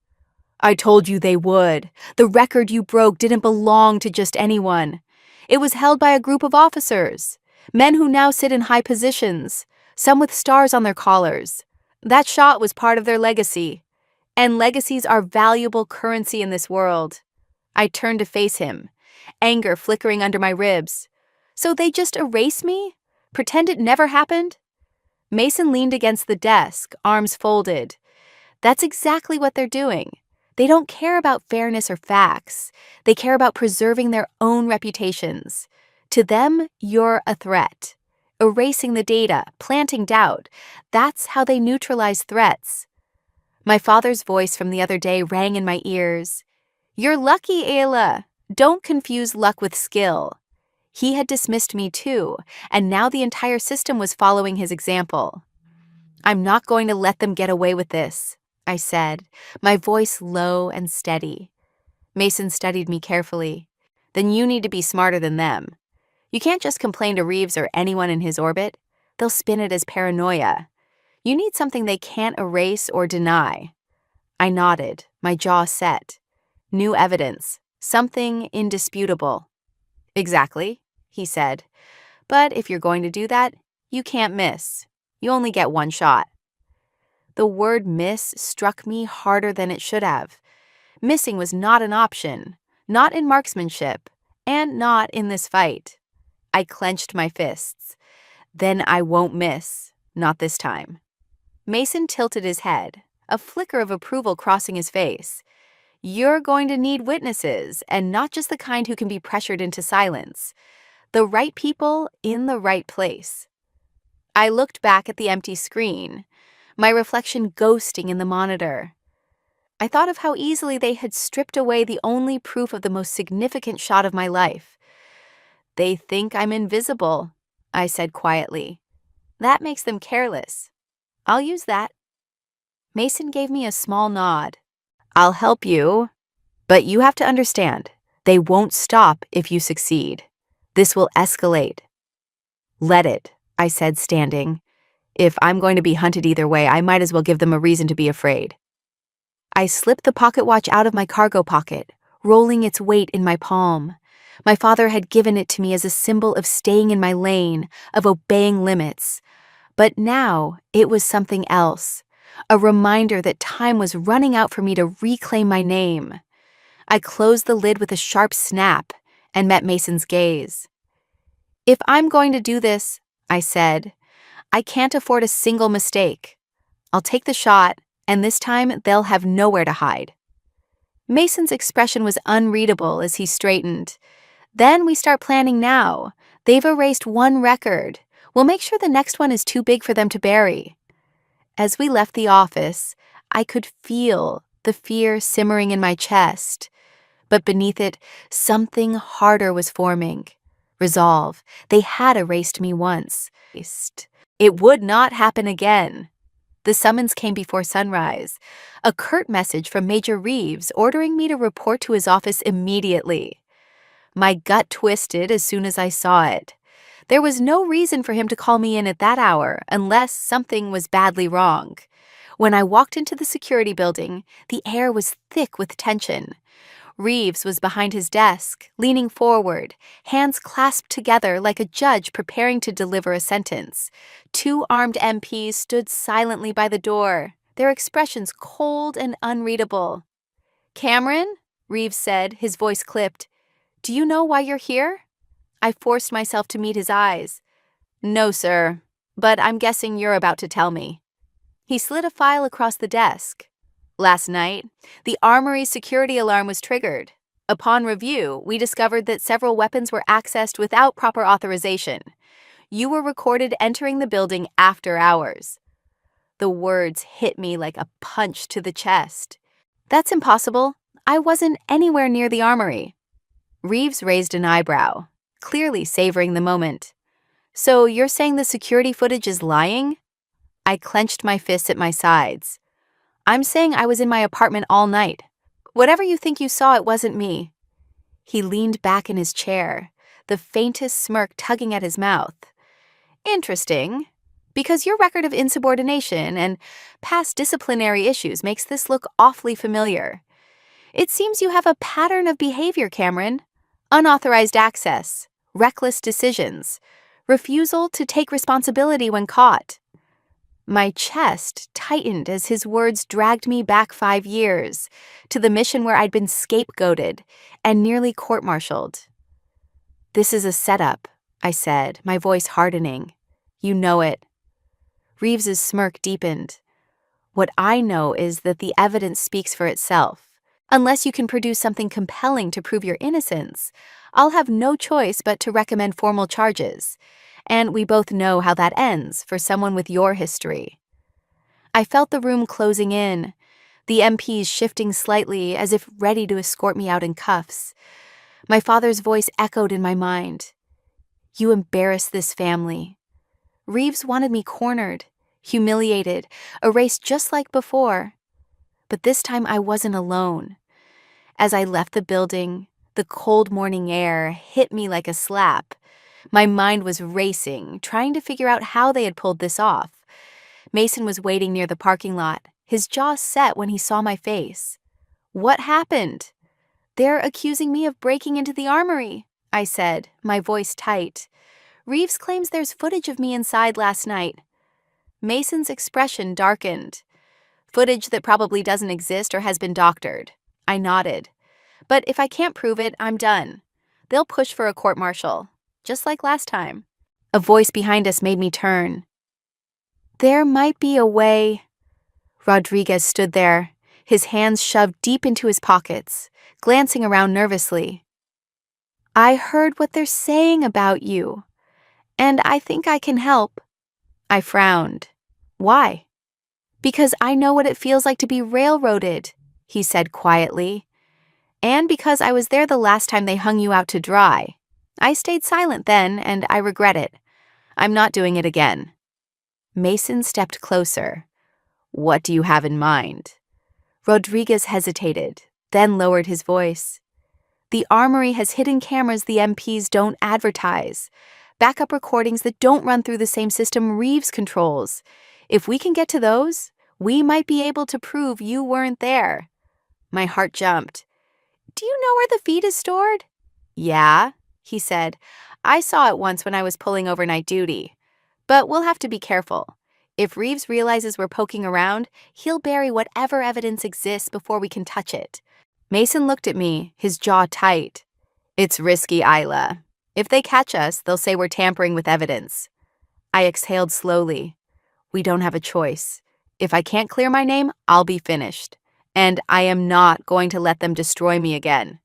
"I told you they would. The record you broke didn't belong to just anyone. It was held by a group of officers, men who now sit in high positions, some with stars on their collars. That shot was part of their legacy, and legacies are valuable currency in this world." I turned to face him, anger flickering under my ribs. "So they just erase me? Pretend it never happened?" Mason leaned against the desk, arms folded. "That's exactly what they're doing. They don't care about fairness or facts. They care about preserving their own reputations. To them, you're a threat. Erasing the data, planting doubt. That's how they neutralize threats." My father's voice from the other day rang in my ears. "You're lucky, Ayla. Don't confuse luck with skill." He had dismissed me too, and now the entire system was following his example. "I'm not going to let them get away with this," I said, my voice low and steady. Mason studied me carefully. "Then you need to be smarter than them. You can't just complain to Reeves or anyone in his orbit. They'll spin it as paranoia. You need something they can't erase or deny." I nodded, my jaw set. New evidence, something indisputable. "Exactly," he said. "But if you're going to do that, you can't miss. You only get one shot." The word miss struck me harder than it should have. Missing was not an option, not in marksmanship, And not in this fight. I clenched my fists. Then I won't miss. Not this time. Mason tilted his head, a flicker of approval crossing his face. You're going to need witnesses, and not just the kind who can be pressured into silence. The right people in the right place. I looked back at the empty screen, my reflection ghosting in the monitor. I thought of how easily they had stripped away the only proof of the most significant shot of my life. They think I'm invisible, I said quietly. That makes them careless. I'll use that. Mason gave me a small nod. I'll help you, but you have to understand, they won't stop if you succeed. This will escalate. Let it, I said, standing. If I'm going to be hunted either way, I might as well give them a reason to be afraid. I slipped the pocket watch out of my cargo pocket, rolling its weight in my palm. My father had given it to me as a symbol of staying in my lane, of obeying limits. But now it was something else, a reminder that time was running out for me to reclaim my name. I closed the lid with a sharp snap and met Mason's gaze. If I'm going to do this, I said, I can't afford a single mistake. I'll take the shot, and this time they'll have nowhere to hide. Mason's expression was unreadable as he straightened. Then we start planning now. They've erased one record. We'll make sure the next one is too big for them to bury. As we left the office, I could feel the fear simmering in my chest. But beneath it, something harder was forming. Resolve. They had erased me once. It would not happen again. The summons came before sunrise, a curt message from Major Reeves ordering me to report to his office immediately. My gut twisted as soon as I saw it. There was no reason for him to call me in at that hour unless something was badly wrong. When I walked into the security building, the air was thick with tension. Reeves was behind his desk, leaning forward, hands clasped together like a judge preparing to deliver a sentence. 2 armed MPs stood silently by the door, their expressions cold and unreadable. Cameron, Reeves said, his voice clipped, do you know why you're here? I forced myself to meet his eyes. No, sir, but I'm guessing you're about to tell me. He slid a file across the desk. Last night, the armory's security alarm was triggered. Upon review, we discovered that several weapons were accessed without proper authorization. You were recorded entering the building after hours. The words hit me like a punch to the chest. That's impossible. I wasn't anywhere near the armory. Reeves raised an eyebrow, clearly savoring the moment. So you're saying the security footage is lying? I clenched my fists at my sides. I'm saying I was in my apartment all night. Whatever you think you saw, it wasn't me. He leaned back in his chair, the faintest smirk tugging at his mouth. Interesting, because your record of insubordination and past disciplinary issues makes this look awfully familiar. It seems you have a pattern of behavior, Cameron. Unauthorized access, reckless decisions, refusal to take responsibility when caught. My chest tightened as his words dragged me back 5 years, to the mission where I'd been scapegoated and nearly court-martialed. This is a setup, I said, my voice hardening. You know it. Reeves's smirk deepened. What I know is that the evidence speaks for itself. Unless you can produce something compelling to prove your innocence, I'll have no choice but to recommend formal charges. And we both know how that ends for someone with your history. I felt the room closing in, the MPs shifting slightly as if ready to escort me out in cuffs. My father's voice echoed in my mind. You embarrassed this family. Reeves wanted me cornered, humiliated, erased just like before. But this time I wasn't alone. As I left the building, the cold morning air hit me like a slap. My mind was racing, trying to figure out how they had pulled this off. Mason was waiting near the parking lot, his jaw set when he saw my face. What happened? They're accusing me of breaking into the armory, I said, my voice tight. Reeves claims there's footage of me inside last night. Mason's expression darkened. Footage that probably doesn't exist or has been doctored. I nodded. But if I can't prove it, I'm done. They'll push for a court-martial, just like last time. A voice behind us made me turn. There might be a way. Rodriguez stood there, his hands shoved deep into his pockets, glancing around nervously. I heard what they're saying about you, and I think I can help. I frowned. Why? Because I know what it feels like to be railroaded, he said quietly. And because I was there the last time they hung you out to dry. I stayed silent then, and I regret it. I'm not doing it again. Mason stepped closer. What do you have in mind? Rodriguez hesitated, then lowered his voice. The Armory has hidden cameras the MPs don't advertise, backup recordings that don't run through the same system Reeves controls. If we can get to those, we might be able to prove you weren't there. My heart jumped. Do you know where the feed is stored? Yeah, he said. I saw it once when I was pulling overnight duty. But we'll have to be careful. If Reeves realizes we're poking around, he'll bury whatever evidence exists before we can touch it. Mason looked at me, his jaw tight. It's risky, Isla. If they catch us, they'll say we're tampering with evidence. I exhaled slowly. We don't have a choice. If I can't clear my name, I'll be finished. And I am not going to let them destroy me again.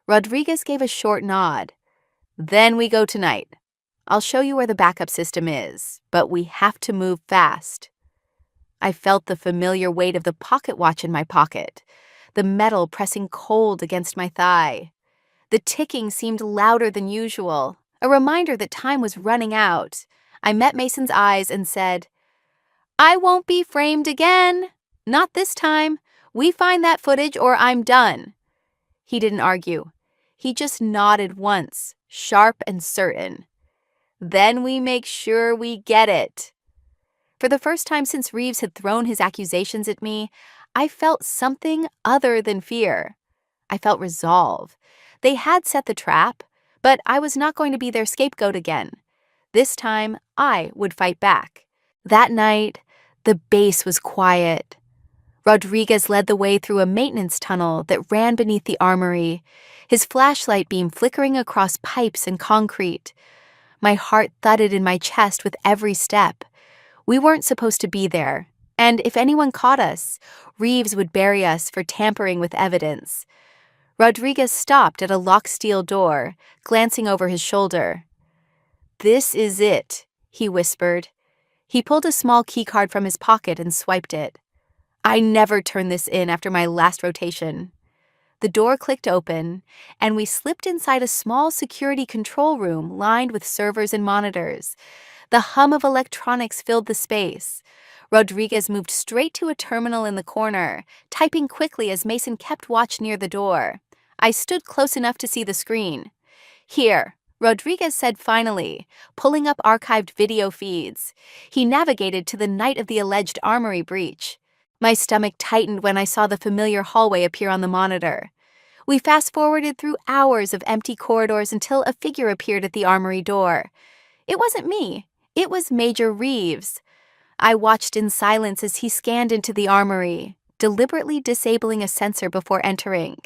Rodriguez gave a short nod. Then we go tonight. I'll show you where the backup system is, but we have to move fast. I felt the familiar weight of the pocket watch in my pocket, the metal pressing cold against my thigh. The ticking seemed louder than usual, a reminder that time was running out. I met Mason's eyes and said, I won't be framed again. Not this time. We find that footage or I'm done. He didn't argue. He just nodded once, sharp and certain. Then we make sure we get it. For the first time since Reeves had thrown his accusations at me, I felt something other than fear. I felt resolve. They had set the trap, but I was not going to be their scapegoat again. This time, I would fight back. That night, the base was quiet. Rodriguez led the way through a maintenance tunnel that ran beneath the Armory, his flashlight beam flickering across pipes and concrete. My heart thudded in my chest with every step. We weren't supposed to be there, and if anyone caught us, Reeves would bury us for tampering with evidence. Rodriguez stopped at a locked steel door, glancing over his shoulder. This is it, he whispered. He pulled a small keycard from his pocket and swiped it. I never turned this in after my last rotation. The door clicked open, and we slipped inside a small security control room lined with servers and monitors. The hum of electronics filled the space. Rodriguez moved straight to a terminal in the corner, typing quickly as Mason kept watch near the door. I stood close enough to see the screen. Here, Rodriguez said finally, pulling up archived video feeds. He navigated to the night of the alleged Armory breach. My stomach tightened when I saw the familiar hallway appear on the monitor. We fast-forwarded through hours of empty corridors until a figure appeared at the Armory door. It wasn't me. It was Major Reeves. I watched in silence as he scanned into the Armory, deliberately disabling a sensor before entering.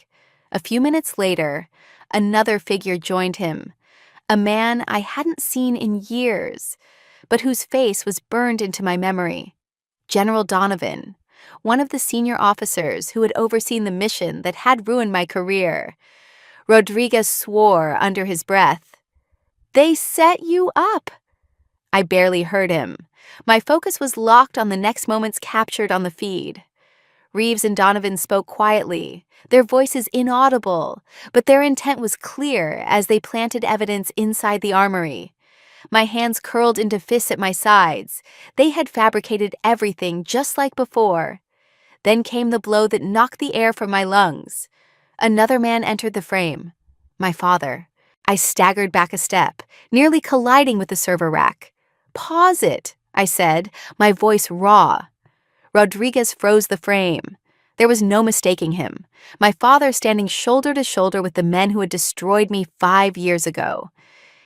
A few minutes later, another figure joined him, a man I hadn't seen in years, but whose face was burned into my memory. General Donovan, one of the senior officers who had overseen the mission that had ruined my career. Rodriguez swore under his breath. They set you up. I barely heard him. My focus was locked on the next moments captured on the feed. Reeves and Donovan spoke quietly, their voices inaudible, but their intent was clear as they planted evidence inside the Armory. My hands curled into fists at my sides. They had fabricated everything just like before. Then came the blow that knocked the air from my lungs. Another man entered the frame. My father. I staggered back a step, nearly colliding with the server rack. Pause it, I said, my voice raw. Rodriguez froze the frame. There was no mistaking him. My father standing shoulder to shoulder with the men who had destroyed me 5 years ago.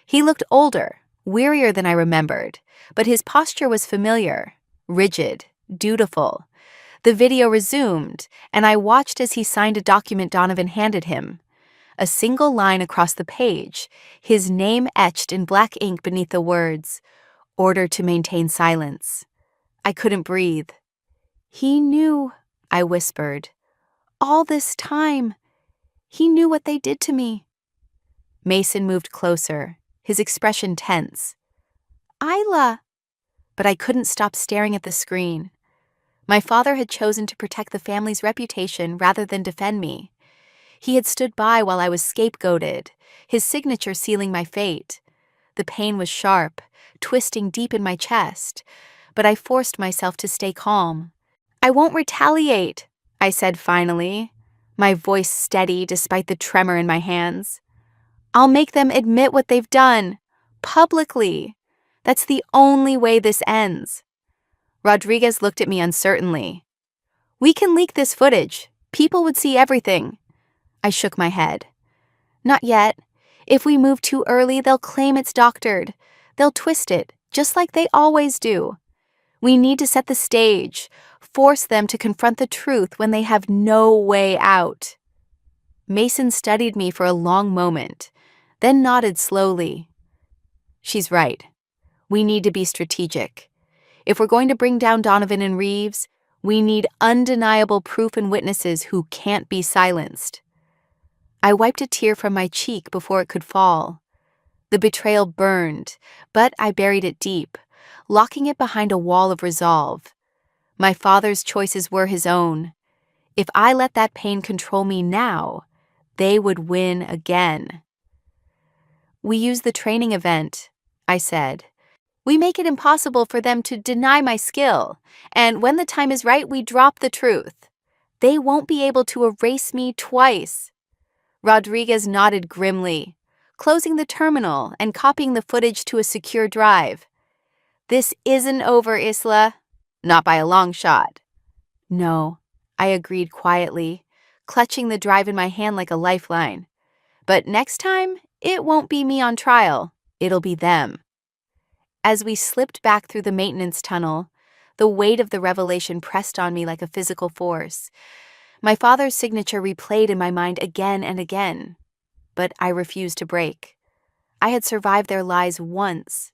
He looked older, wearier than I remembered, but his posture was familiar, rigid, dutiful. The video resumed, and I watched as he signed a document Donovan handed him. a single line across the page, his name etched in black ink beneath the words, "Order to maintain silence." I couldn't breathe. "He knew," I whispered. "All this time. He knew what they did to me." Mason moved closer, his expression tense. "Isla!" But I couldn't stop staring at the screen. My father had chosen to protect the family's reputation rather than defend me. He had stood by while I was scapegoated, his signature sealing my fate. The pain was sharp, twisting deep in my chest, but I forced myself to stay calm. "I won't retaliate," I said finally, my voice steady despite the tremor in my hands. "I'll make them admit what they've done, publicly. That's the only way this ends." Rodriguez looked at me uncertainly. "We can leak this footage. People would see everything." I shook my head. "Not yet. If we move too early, they'll claim it's doctored. They'll twist it, just like they always do. We need to set the stage, force them to confront the truth when they have no way out." Mason studied me for a long moment, then nodded slowly. "She's right. We need to be strategic. If we're going to bring down Donovan and Reeves, we need undeniable proof and witnesses who can't be silenced." I wiped a tear from my cheek before it could fall. The betrayal burned, but I buried it deep, locking it behind a wall of resolve. My father's choices were his own. If I let that pain control me now, they would win again. "We use the training event," I said. "We make it impossible for them to deny my skill, and when the time is right, we drop the truth. They won't be able to erase me twice." Rodriguez nodded grimly, closing the terminal and copying the footage to a secure drive. "This isn't over, Isla. Not by a long shot." "No," I agreed quietly, clutching the drive in my hand like a lifeline. "But next time, it won't be me on trial. It'll be them." As we slipped back through the maintenance tunnel, the weight of the revelation pressed on me like a physical force. My father's signature replayed in my mind again and again, but I refused to break. I had survived their lies once.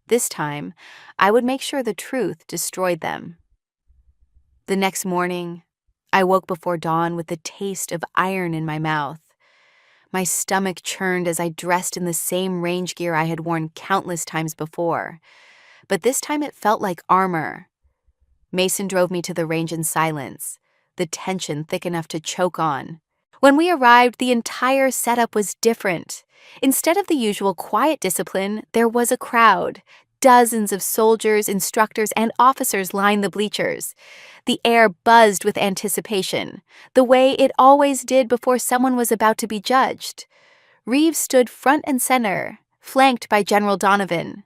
This time, I would make sure the truth destroyed them. The next morning, I woke before dawn with the taste of iron in my mouth. My stomach churned as I dressed in the same range gear I had worn countless times before, but this time it felt like armor. Mason drove me to the range in silence, the tension thick enough to choke on. When we arrived, the entire setup was different. Instead of the usual quiet discipline, there was a crowd. Dozens of soldiers, instructors, and officers lined the bleachers. The air buzzed with anticipation, the way it always did before someone was about to be judged. Reeves stood front and center, flanked by General Donovan.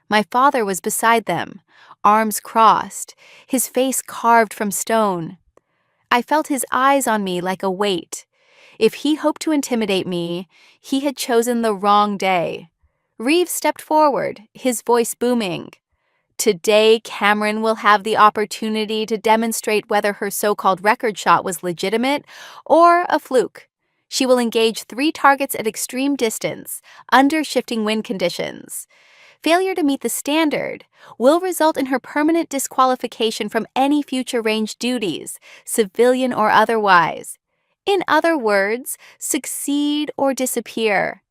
My father was beside them, arms crossed, his face carved from stone. I felt his eyes on me like a weight. If he hoped to intimidate me, he had chosen the wrong day. Reeves stepped forward, his voice booming. "Today, Cameron will have the opportunity to demonstrate whether her so-called record shot was legitimate or a fluke. She will engage 3 targets at extreme distance, under shifting wind conditions. Failure to meet the standard will result in her permanent disqualification from any future range duties, civilian or otherwise. In other words, succeed or disappear."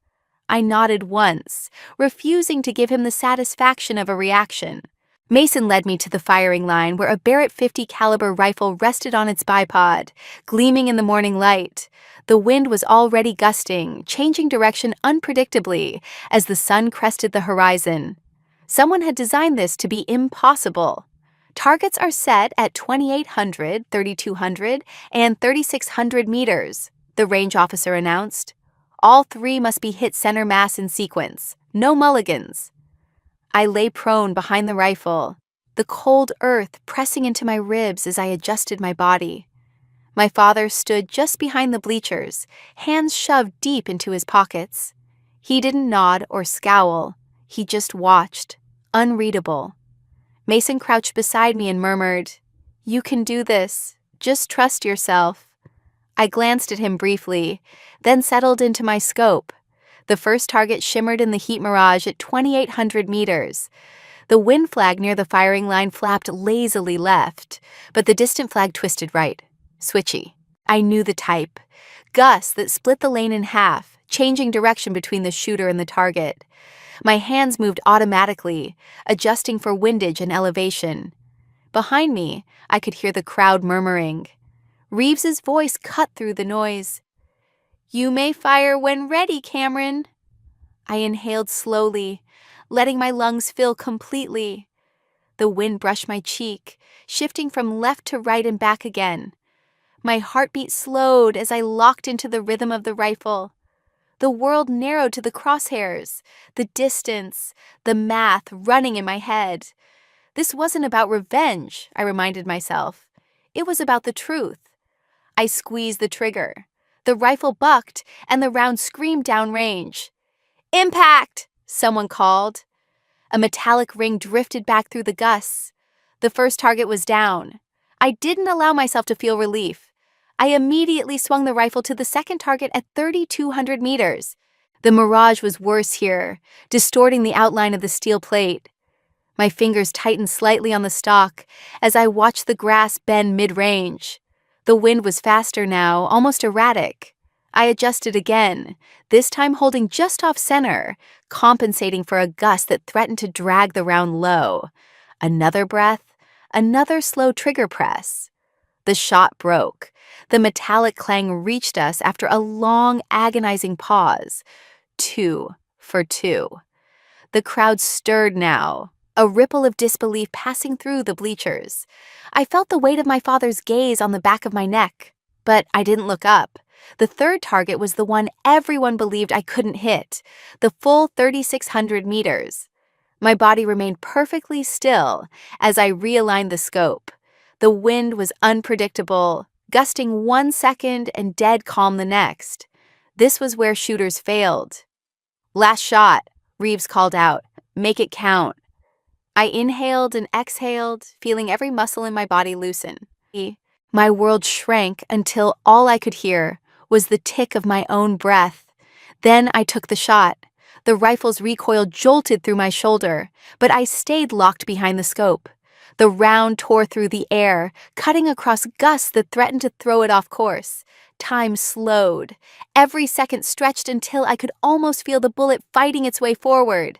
I nodded once, refusing to give him the satisfaction of a reaction. Mason led me to the firing line where a Barrett .50 caliber rifle rested on its bipod, gleaming in the morning light. The wind was already gusting, changing direction unpredictably as the sun crested the horizon. Someone had designed this to be impossible. Targets are set at 2,800, 3,200, and 3,600 meters, the range officer announced. All 3 must be hit center mass in sequence, no mulligans. I lay prone behind the rifle, the cold earth pressing into my ribs as I adjusted my body. My father stood just behind the bleachers, hands shoved deep into his pockets. He didn't nod or scowl. He just watched, unreadable. Mason crouched beside me and murmured, "You can do this. Just trust yourself." I glanced at him briefly, then settled into my scope. The first target shimmered in the heat mirage at 2,800 meters. The wind flag near the firing line flapped lazily left, but the distant flag twisted right. Switchy. I knew the type. Gusts that split the lane in half, changing direction between the shooter and the target. My hands moved automatically, adjusting for windage and elevation. Behind me, I could hear the crowd murmuring. Reeves's voice cut through the noise. "You may fire when ready, Cameron." I inhaled slowly, letting my lungs fill completely. The wind brushed my cheek, shifting from left to right and back again. My heartbeat slowed as I locked into the rhythm of the rifle. The world narrowed to the crosshairs, the distance, the math running in my head. This wasn't about revenge, I reminded myself. It was about the truth. I squeezed the trigger. The rifle bucked, and the round screamed downrange. "Impact!" someone called. A metallic ring drifted back through the gusts. The first target was down. I didn't allow myself to feel relief. I immediately swung the rifle to the second target at 3,200 meters. The mirage was worse here, distorting the outline of the steel plate. My fingers tightened slightly on the stock as I watched the grass bend mid-range. The wind was faster now, almost erratic. I adjusted again, this time holding just off center, compensating for a gust that threatened to drag the round low. Another breath, another slow trigger press. The shot broke. The metallic clang reached us after a long, agonizing pause. 2 for 2. The crowd stirred now, a ripple of disbelief passing through the bleachers. I felt the weight of my father's gaze on the back of my neck, but I didn't look up. The third target was the one everyone believed I couldn't hit, the full 3,600 meters. My body remained perfectly still as I realigned the scope. The wind was unpredictable, gusting 1 second and dead calm the next. This was where shooters failed. "Last shot," Reeves called out. "Make it count." I inhaled and exhaled, feeling every muscle in my body loosen. My world shrank until all I could hear was the tick of my own breath. Then I took the shot. The rifle's recoil jolted through my shoulder, but I stayed locked behind the scope. The round tore through the air, cutting across gusts that threatened to throw it off course. Time slowed. Every second stretched until I could almost feel the bullet fighting its way forward.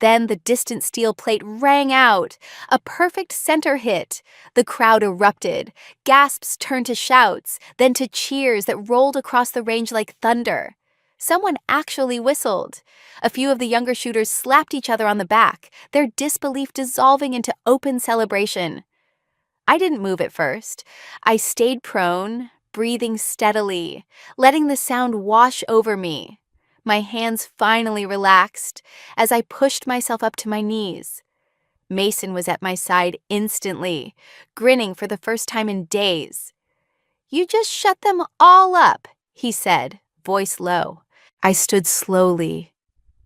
Then the distant steel plate rang out, a perfect center hit. The crowd erupted. Gasps turned to shouts, then to cheers that rolled across the range like thunder. Someone actually whistled. A few of the younger shooters slapped each other on the back, their disbelief dissolving into open celebration. I didn't move at first. I stayed prone, breathing steadily, letting the sound wash over me. My hands finally relaxed as I pushed myself up to my knees. Mason was at my side instantly, grinning for the first time in days. "You just shut them all up," he said, voice low. I stood slowly,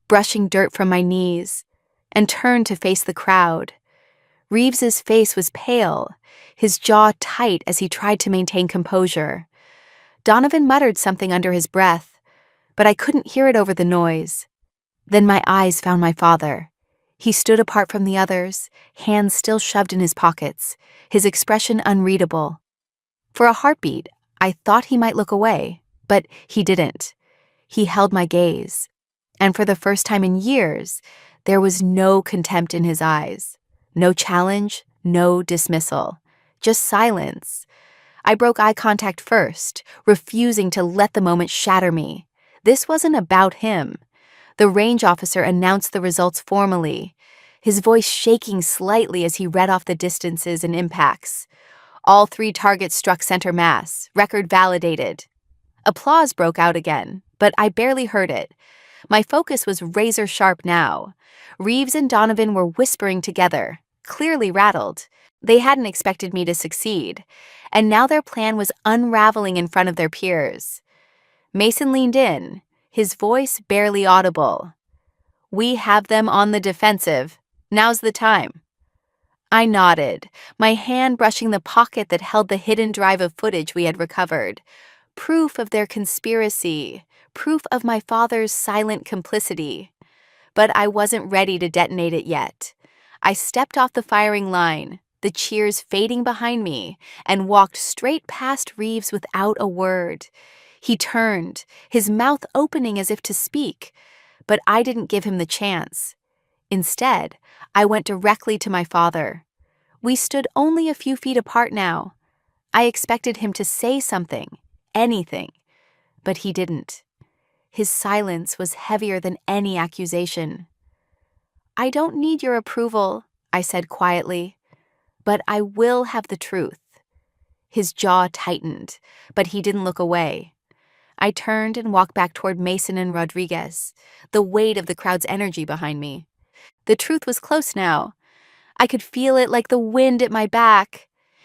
brushing dirt from my knees, and turned to face the crowd. Reeves's face was pale, his jaw tight as he tried to maintain composure. Donovan muttered something under his breath, but I couldn't hear it over the noise. Then my eyes found my father. He stood apart from the others, hands still shoved in his pockets, his expression unreadable. For a heartbeat, I thought he might look away, but he didn't. He held my gaze, and for the first time in years, there was no contempt in his eyes. No challenge, no dismissal, just silence. I broke eye contact first, refusing to let the moment shatter me. This wasn't about him. The range officer announced the results formally, his voice shaking slightly as he read off the distances and impacts. All 3 targets struck center mass, record validated. Applause broke out again, but I barely heard it. My focus was razor sharp now. Reeves and Donovan were whispering together, clearly rattled. They hadn't expected me to succeed, and now their plan was unraveling in front of their peers. Mason leaned in, his voice barely audible. "We have them on the defensive. Now's the time." I nodded, my hand brushing the pocket that held the hidden drive of footage we had recovered. Proof of their conspiracy. Proof of my father's silent complicity. But I wasn't ready to detonate it yet. I stepped off the firing line, the cheers fading behind me, and walked straight past Reeves without a word. He turned, his mouth opening as if to speak, but I didn't give him the chance. Instead, I went directly to my father. We stood only a few feet apart now. I expected him to say something, anything, but he didn't. His silence was heavier than any accusation. "I don't need your approval," I said quietly, "but I will have the truth." His jaw tightened, but he didn't look away. I turned and walked back toward Mason and Rodriguez, the weight of the crowd's energy behind me. The truth was close now. I could feel it like the wind at my back.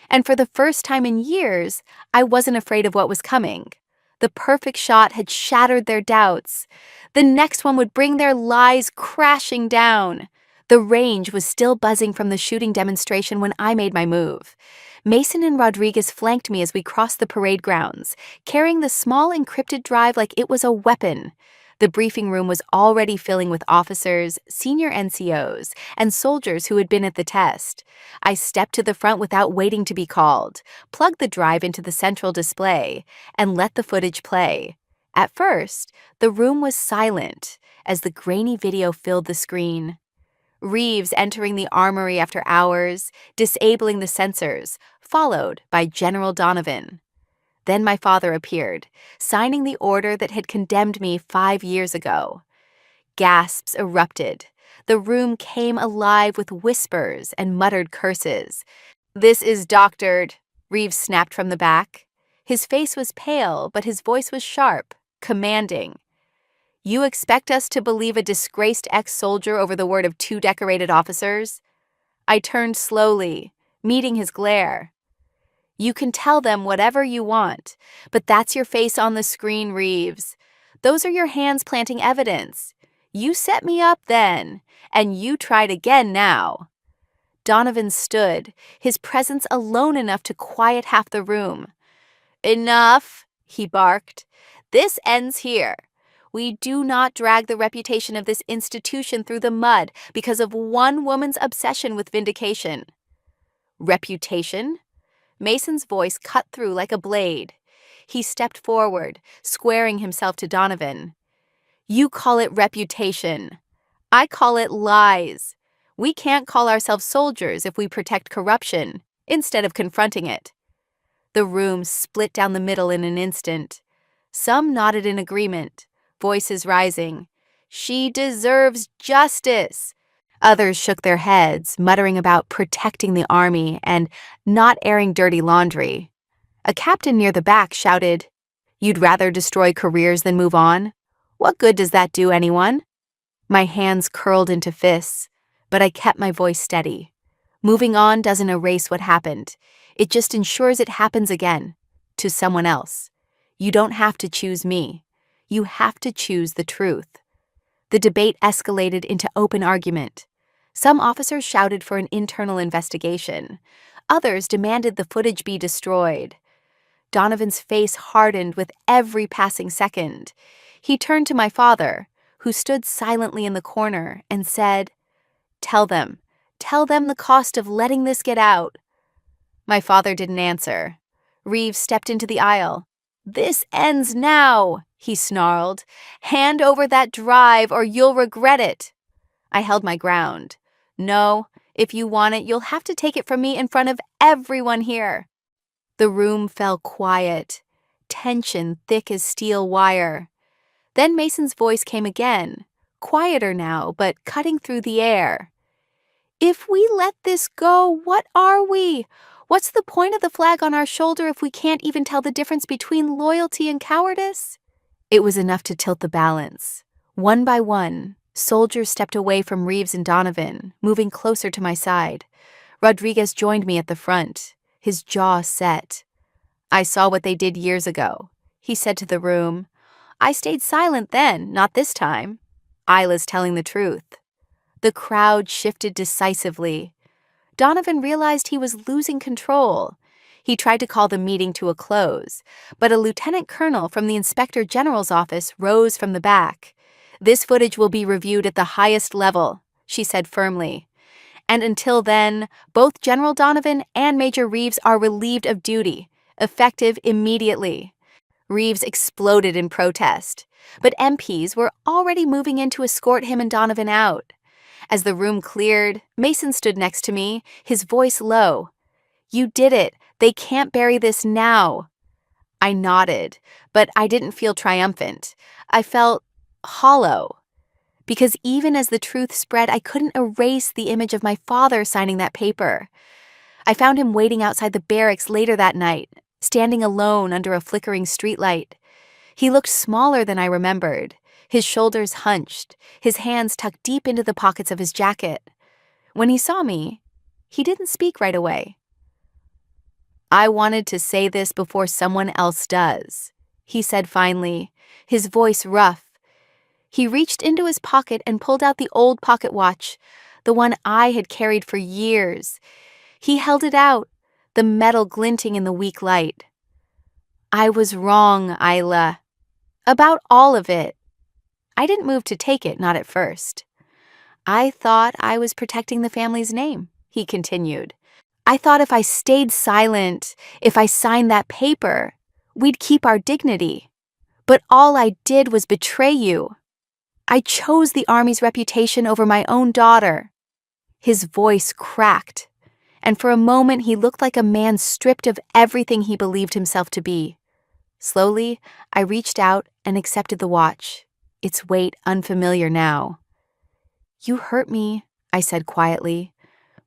And for the first time in years, I wasn't afraid of what was coming. The perfect shot had shattered their doubts. The next one would bring their lies crashing down. The range was still buzzing from the shooting demonstration when I made my move. Mason and Rodriguez flanked me as we crossed the parade grounds, carrying the small encrypted drive like it was a weapon. The briefing room was already filling with officers, senior NCOs, and soldiers who had been at the test. I stepped to the front without waiting to be called, plugged the drive into the central display, and let the footage play. At first, the room was silent as the grainy video filled the screen. Reeves entering the armory after hours, disabling the sensors, followed by General Donovan. Then my father appeared, signing the order that had condemned me 5 years ago. Gasps erupted. The room came alive with whispers and muttered curses. "This is doctored," Reeves snapped from the back. His face was pale, but his voice was sharp, commanding. "You expect us to believe a disgraced ex-soldier over the word of 2 decorated officers?" I turned slowly, meeting his glare. "You can tell them whatever you want, but that's your face on the screen, Reeves. Those are your hands planting evidence. You set me up then, and you tried again now." Donovan stood, his presence alone enough to quiet half the room. "Enough," he barked. "This ends here. We do not drag the reputation of this institution through the mud because of one woman's obsession with vindication." "Reputation?" Mason's voice cut through like a blade. He stepped forward, squaring himself to Donovan. "You call it reputation. I call it lies. We can't call ourselves soldiers if we protect corruption, instead of confronting it." The room split down the middle in an instant. Some nodded in agreement, voices rising. "She deserves justice." Others shook their heads, muttering about protecting the army and not airing dirty laundry. A captain near the back shouted, "You'd rather destroy careers than move on? What good does that do anyone?" My hands curled into fists, but I kept my voice steady. Moving on doesn't erase what happened. It just ensures it happens again, to someone else. You don't have to choose me. You have to choose the truth. The debate escalated into open argument. Some officers shouted for an internal investigation. Others demanded the footage be destroyed. Donovan's face hardened with every passing second. He turned to my father, who stood silently in the corner, and said, Tell them the cost of letting this get out." My father didn't answer. Reeves stepped into the aisle. "This ends now," he snarled. "Hand over that drive or you'll regret it." I held my ground. "No, if you want it, you'll have to take it from me in front of everyone here." The room fell quiet, tension thick as steel wire. Then Mason's voice came again, quieter now, but cutting through the air. "If we let this go, what are we? What's the point of the flag on our shoulder if we can't even tell the difference between loyalty and cowardice?" It was enough to tilt the balance. One by one, soldiers stepped away from Reeves and Donovan, moving closer to my side. Rodriguez joined me at the front, his jaw set. "I saw what they did years ago," he said to the room. "I stayed silent then, not this time. Isla's telling the truth." The crowd shifted decisively. Donovan realized he was losing control. He tried to call the meeting to a close, but a lieutenant colonel from the inspector general's office rose from the back. "This footage will be reviewed at the highest level," she said firmly. "And until then, both General Donovan and Major Reeves are relieved of duty, effective immediately." Reeves exploded in protest, but MPs were already moving in to escort him and Donovan out. As the room cleared, Mason stood next to me, his voice low. "You did it. They can't bury this now." I nodded, but I didn't feel triumphant. I felt hollow. Because even as the truth spread, I couldn't erase the image of my father signing that paper. I found him waiting outside the barracks later that night, standing alone under a flickering streetlight. He looked smaller than I remembered, his shoulders hunched, his hands tucked deep into the pockets of his jacket. When he saw me, he didn't speak right away. "I wanted to say this before someone else does," he said finally, his voice rough. He reached into his pocket and pulled out the old pocket watch, the one I had carried for years. He held it out, the metal glinting in the weak light. "I was wrong, Isla. About all of it." I didn't move to take it, not at first. "I thought I was protecting the family's name," he continued. "I thought if I stayed silent, if I signed that paper, we'd keep our dignity. But all I did was betray you. I chose the Army's reputation over my own daughter." His voice cracked, and for a moment he looked like a man stripped of everything he believed himself to be. Slowly, I reached out and accepted the watch, its weight unfamiliar now. "You hurt me," I said quietly,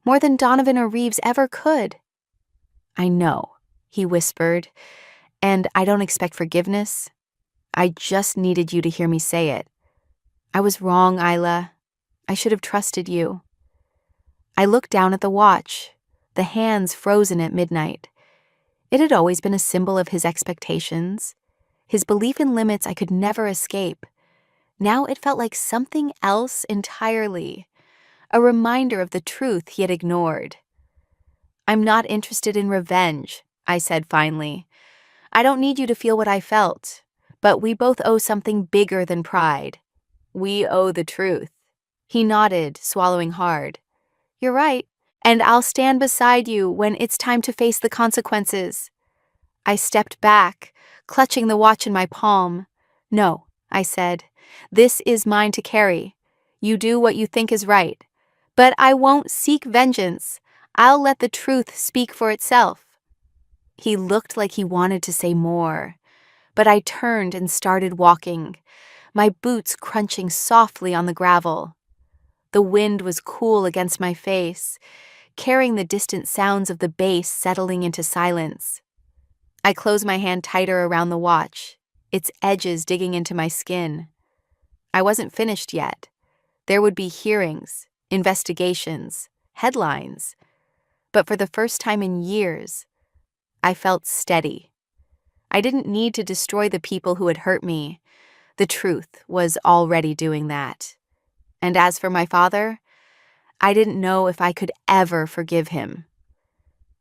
"more than Donovan or Reeves ever could." "I know," he whispered, "and I don't expect forgiveness. I just needed you to hear me say it. I was wrong, Isla. I should have trusted you." I looked down at the watch, the hands frozen at midnight. It had always been a symbol of his expectations, his belief in limits I could never escape. Now it felt like something else entirely, a reminder of the truth he had ignored. "I'm not interested in revenge," I said finally. "I don't need you to feel what I felt, but we both owe something bigger than pride. We owe the truth." He nodded, swallowing hard. "You're right, and I'll stand beside you when it's time to face the consequences." I stepped back, clutching the watch in my palm. "No," I said, "this is mine to carry. You do what you think is right. But I won't seek vengeance. I'll let the truth speak for itself." He looked like he wanted to say more, but I turned and started walking, my boots crunching softly on the gravel. The wind was cool against my face, carrying the distant sounds of the bass settling into silence. I closed my hand tighter around the watch, its edges digging into my skin. I wasn't finished yet. There would be hearings, investigations, headlines. But for the first time in years, I felt steady. I didn't need to destroy the people who had hurt me. The truth was already doing that. And as for my father, I didn't know if I could ever forgive him.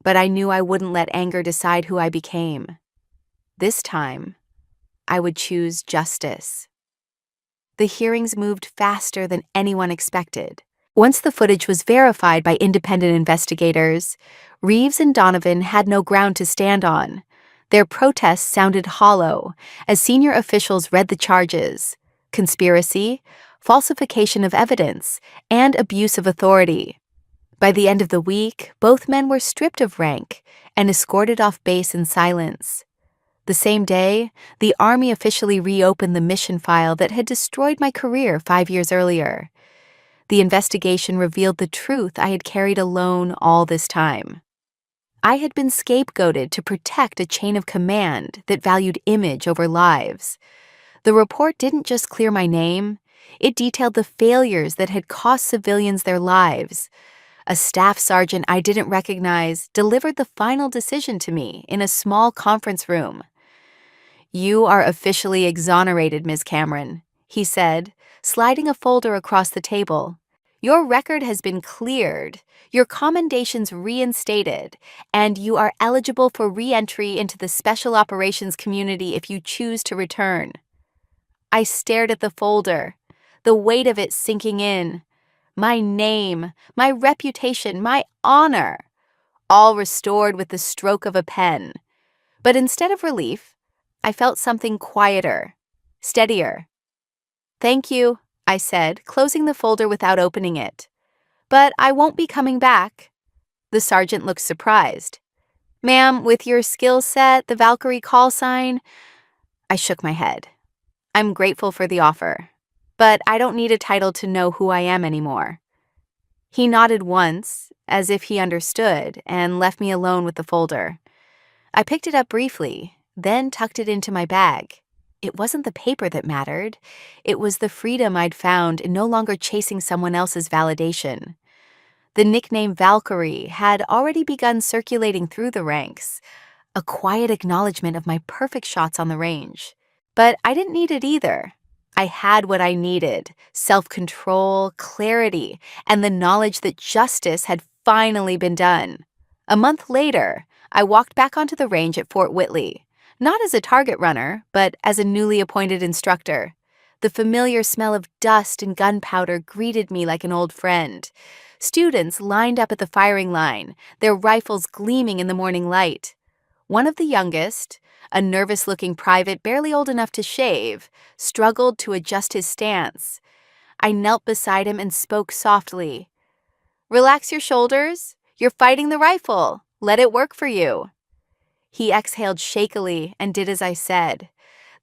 But I knew I wouldn't let anger decide who I became. This time, I would choose justice. The hearings moved faster than anyone expected. Once the footage was verified by independent investigators, Reeves and Donovan had no ground to stand on. Their protests sounded hollow as senior officials read the charges: conspiracy, falsification of evidence, and abuse of authority. By the end of the week, both men were stripped of rank and escorted off base in silence. The same day, the Army officially reopened the mission file that had destroyed my career 5 years earlier. The investigation revealed the truth I had carried alone all this time. I had been scapegoated to protect a chain of command that valued image over lives. The report didn't just clear my name, it detailed the failures that had cost civilians their lives. A staff sergeant I didn't recognize delivered the final decision to me in a small conference room. "You are officially exonerated, Ms. Cameron," he said, sliding a folder across the table. Your record has been cleared, your commendations reinstated, and you are eligible for re-entry into the Special Operations community if you choose to return. I stared at the folder, the weight of it sinking in. My name, my reputation, my honor, all restored with the stroke of a pen. But instead of relief, I felt something quieter, steadier. "Thank you," I said, closing the folder without opening it. "But I won't be coming back." The sergeant looked surprised. "Ma'am, with your skill set, the Valkyrie call sign—" I shook my head. "I'm grateful for the offer, but I don't need a title to know who I am anymore." He nodded once, as if he understood, and left me alone with the folder. I picked it up briefly, then tucked it into my bag. It wasn't the paper that mattered. It was the freedom I'd found in no longer chasing someone else's validation. The nickname Valkyrie had already begun circulating through the ranks, a quiet acknowledgement of my perfect shots on the range. But I didn't need it either. I had what I needed: self-control, clarity, and the knowledge that justice had finally been done. A month later, I walked back onto the range at Fort Whitley, not as a target runner, but as a newly appointed instructor. The familiar smell of dust and gunpowder greeted me like an old friend. Students lined up at the firing line, their rifles gleaming in the morning light. One of the youngest, a nervous-looking private barely old enough to shave, struggled to adjust his stance. I knelt beside him and spoke softly. "Relax your shoulders. You're fighting the rifle. Let it work for you." He exhaled shakily and did as I said.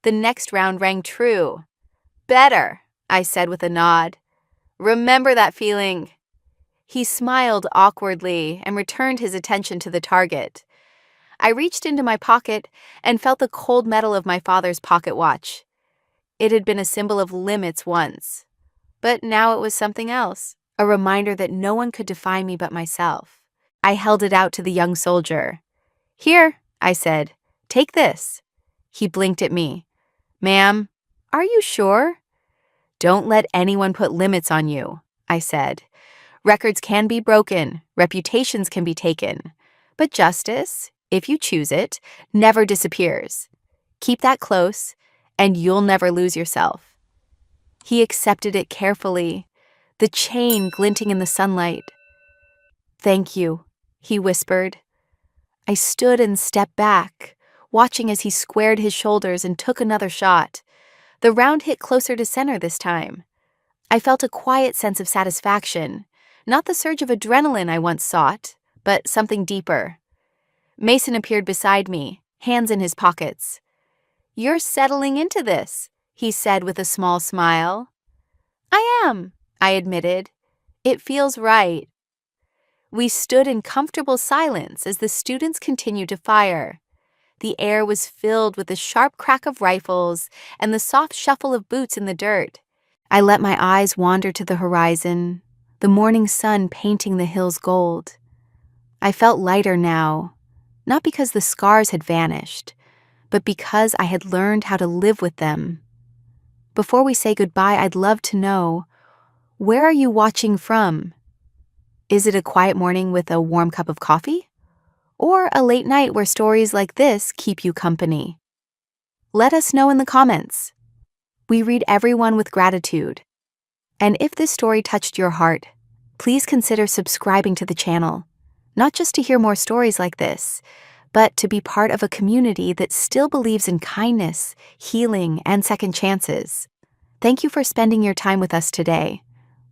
The next round rang true. "Better," I said with a nod. "Remember that feeling." He smiled awkwardly and returned his attention to the target. I reached into my pocket and felt the cold metal of my father's pocket watch. It had been a symbol of limits once, but now it was something else, a reminder that no one could define me but myself. I held it out to the young soldier. "Here," I said, "take this." He blinked at me. "Ma'am, are you sure?" "Don't let anyone put limits on you," I said. "Records can be broken, reputations can be taken, but justice, if you choose it, never disappears. Keep that close, and you'll never lose yourself." He accepted it carefully, the chain glinting in the sunlight. "Thank you," he whispered. I stood and stepped back, watching as he squared his shoulders and took another shot. The round hit closer to center this time. I felt a quiet sense of satisfaction, not the surge of adrenaline I once sought, but something deeper. Mason appeared beside me, hands in his pockets. "You're settling into this," he said with a small smile. "I am," I admitted. "It feels right." We stood in comfortable silence as the students continued to fire. The air was filled with the sharp crack of rifles and the soft shuffle of boots in the dirt. I let my eyes wander to the horizon, the morning sun painting the hills gold. I felt lighter now, not because the scars had vanished, but because I had learned how to live with them. Before we say goodbye, I'd love to know, where are you watching from? Is it a quiet morning with a warm cup of coffee? Or a late night where stories like this keep you company? Let us know in the comments. We read everyone with gratitude. And if this story touched your heart, please consider subscribing to the channel, not just to hear more stories like this, but to be part of a community that still believes in kindness, healing, and second chances. Thank you for spending your time with us today.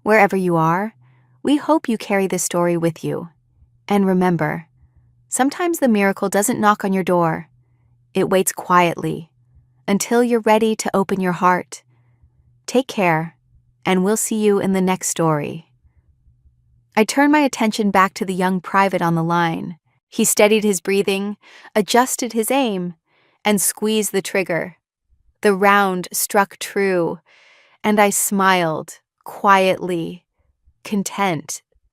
Wherever you are, we hope you carry this story with you. And remember, sometimes the miracle doesn't knock on your door. It waits quietly until you're ready to open your heart. Take care, and we'll see you in the next story. I turned my attention back to the young private on the line. He steadied his breathing, adjusted his aim, and squeezed the trigger. The round struck true, and I smiled, quietly, content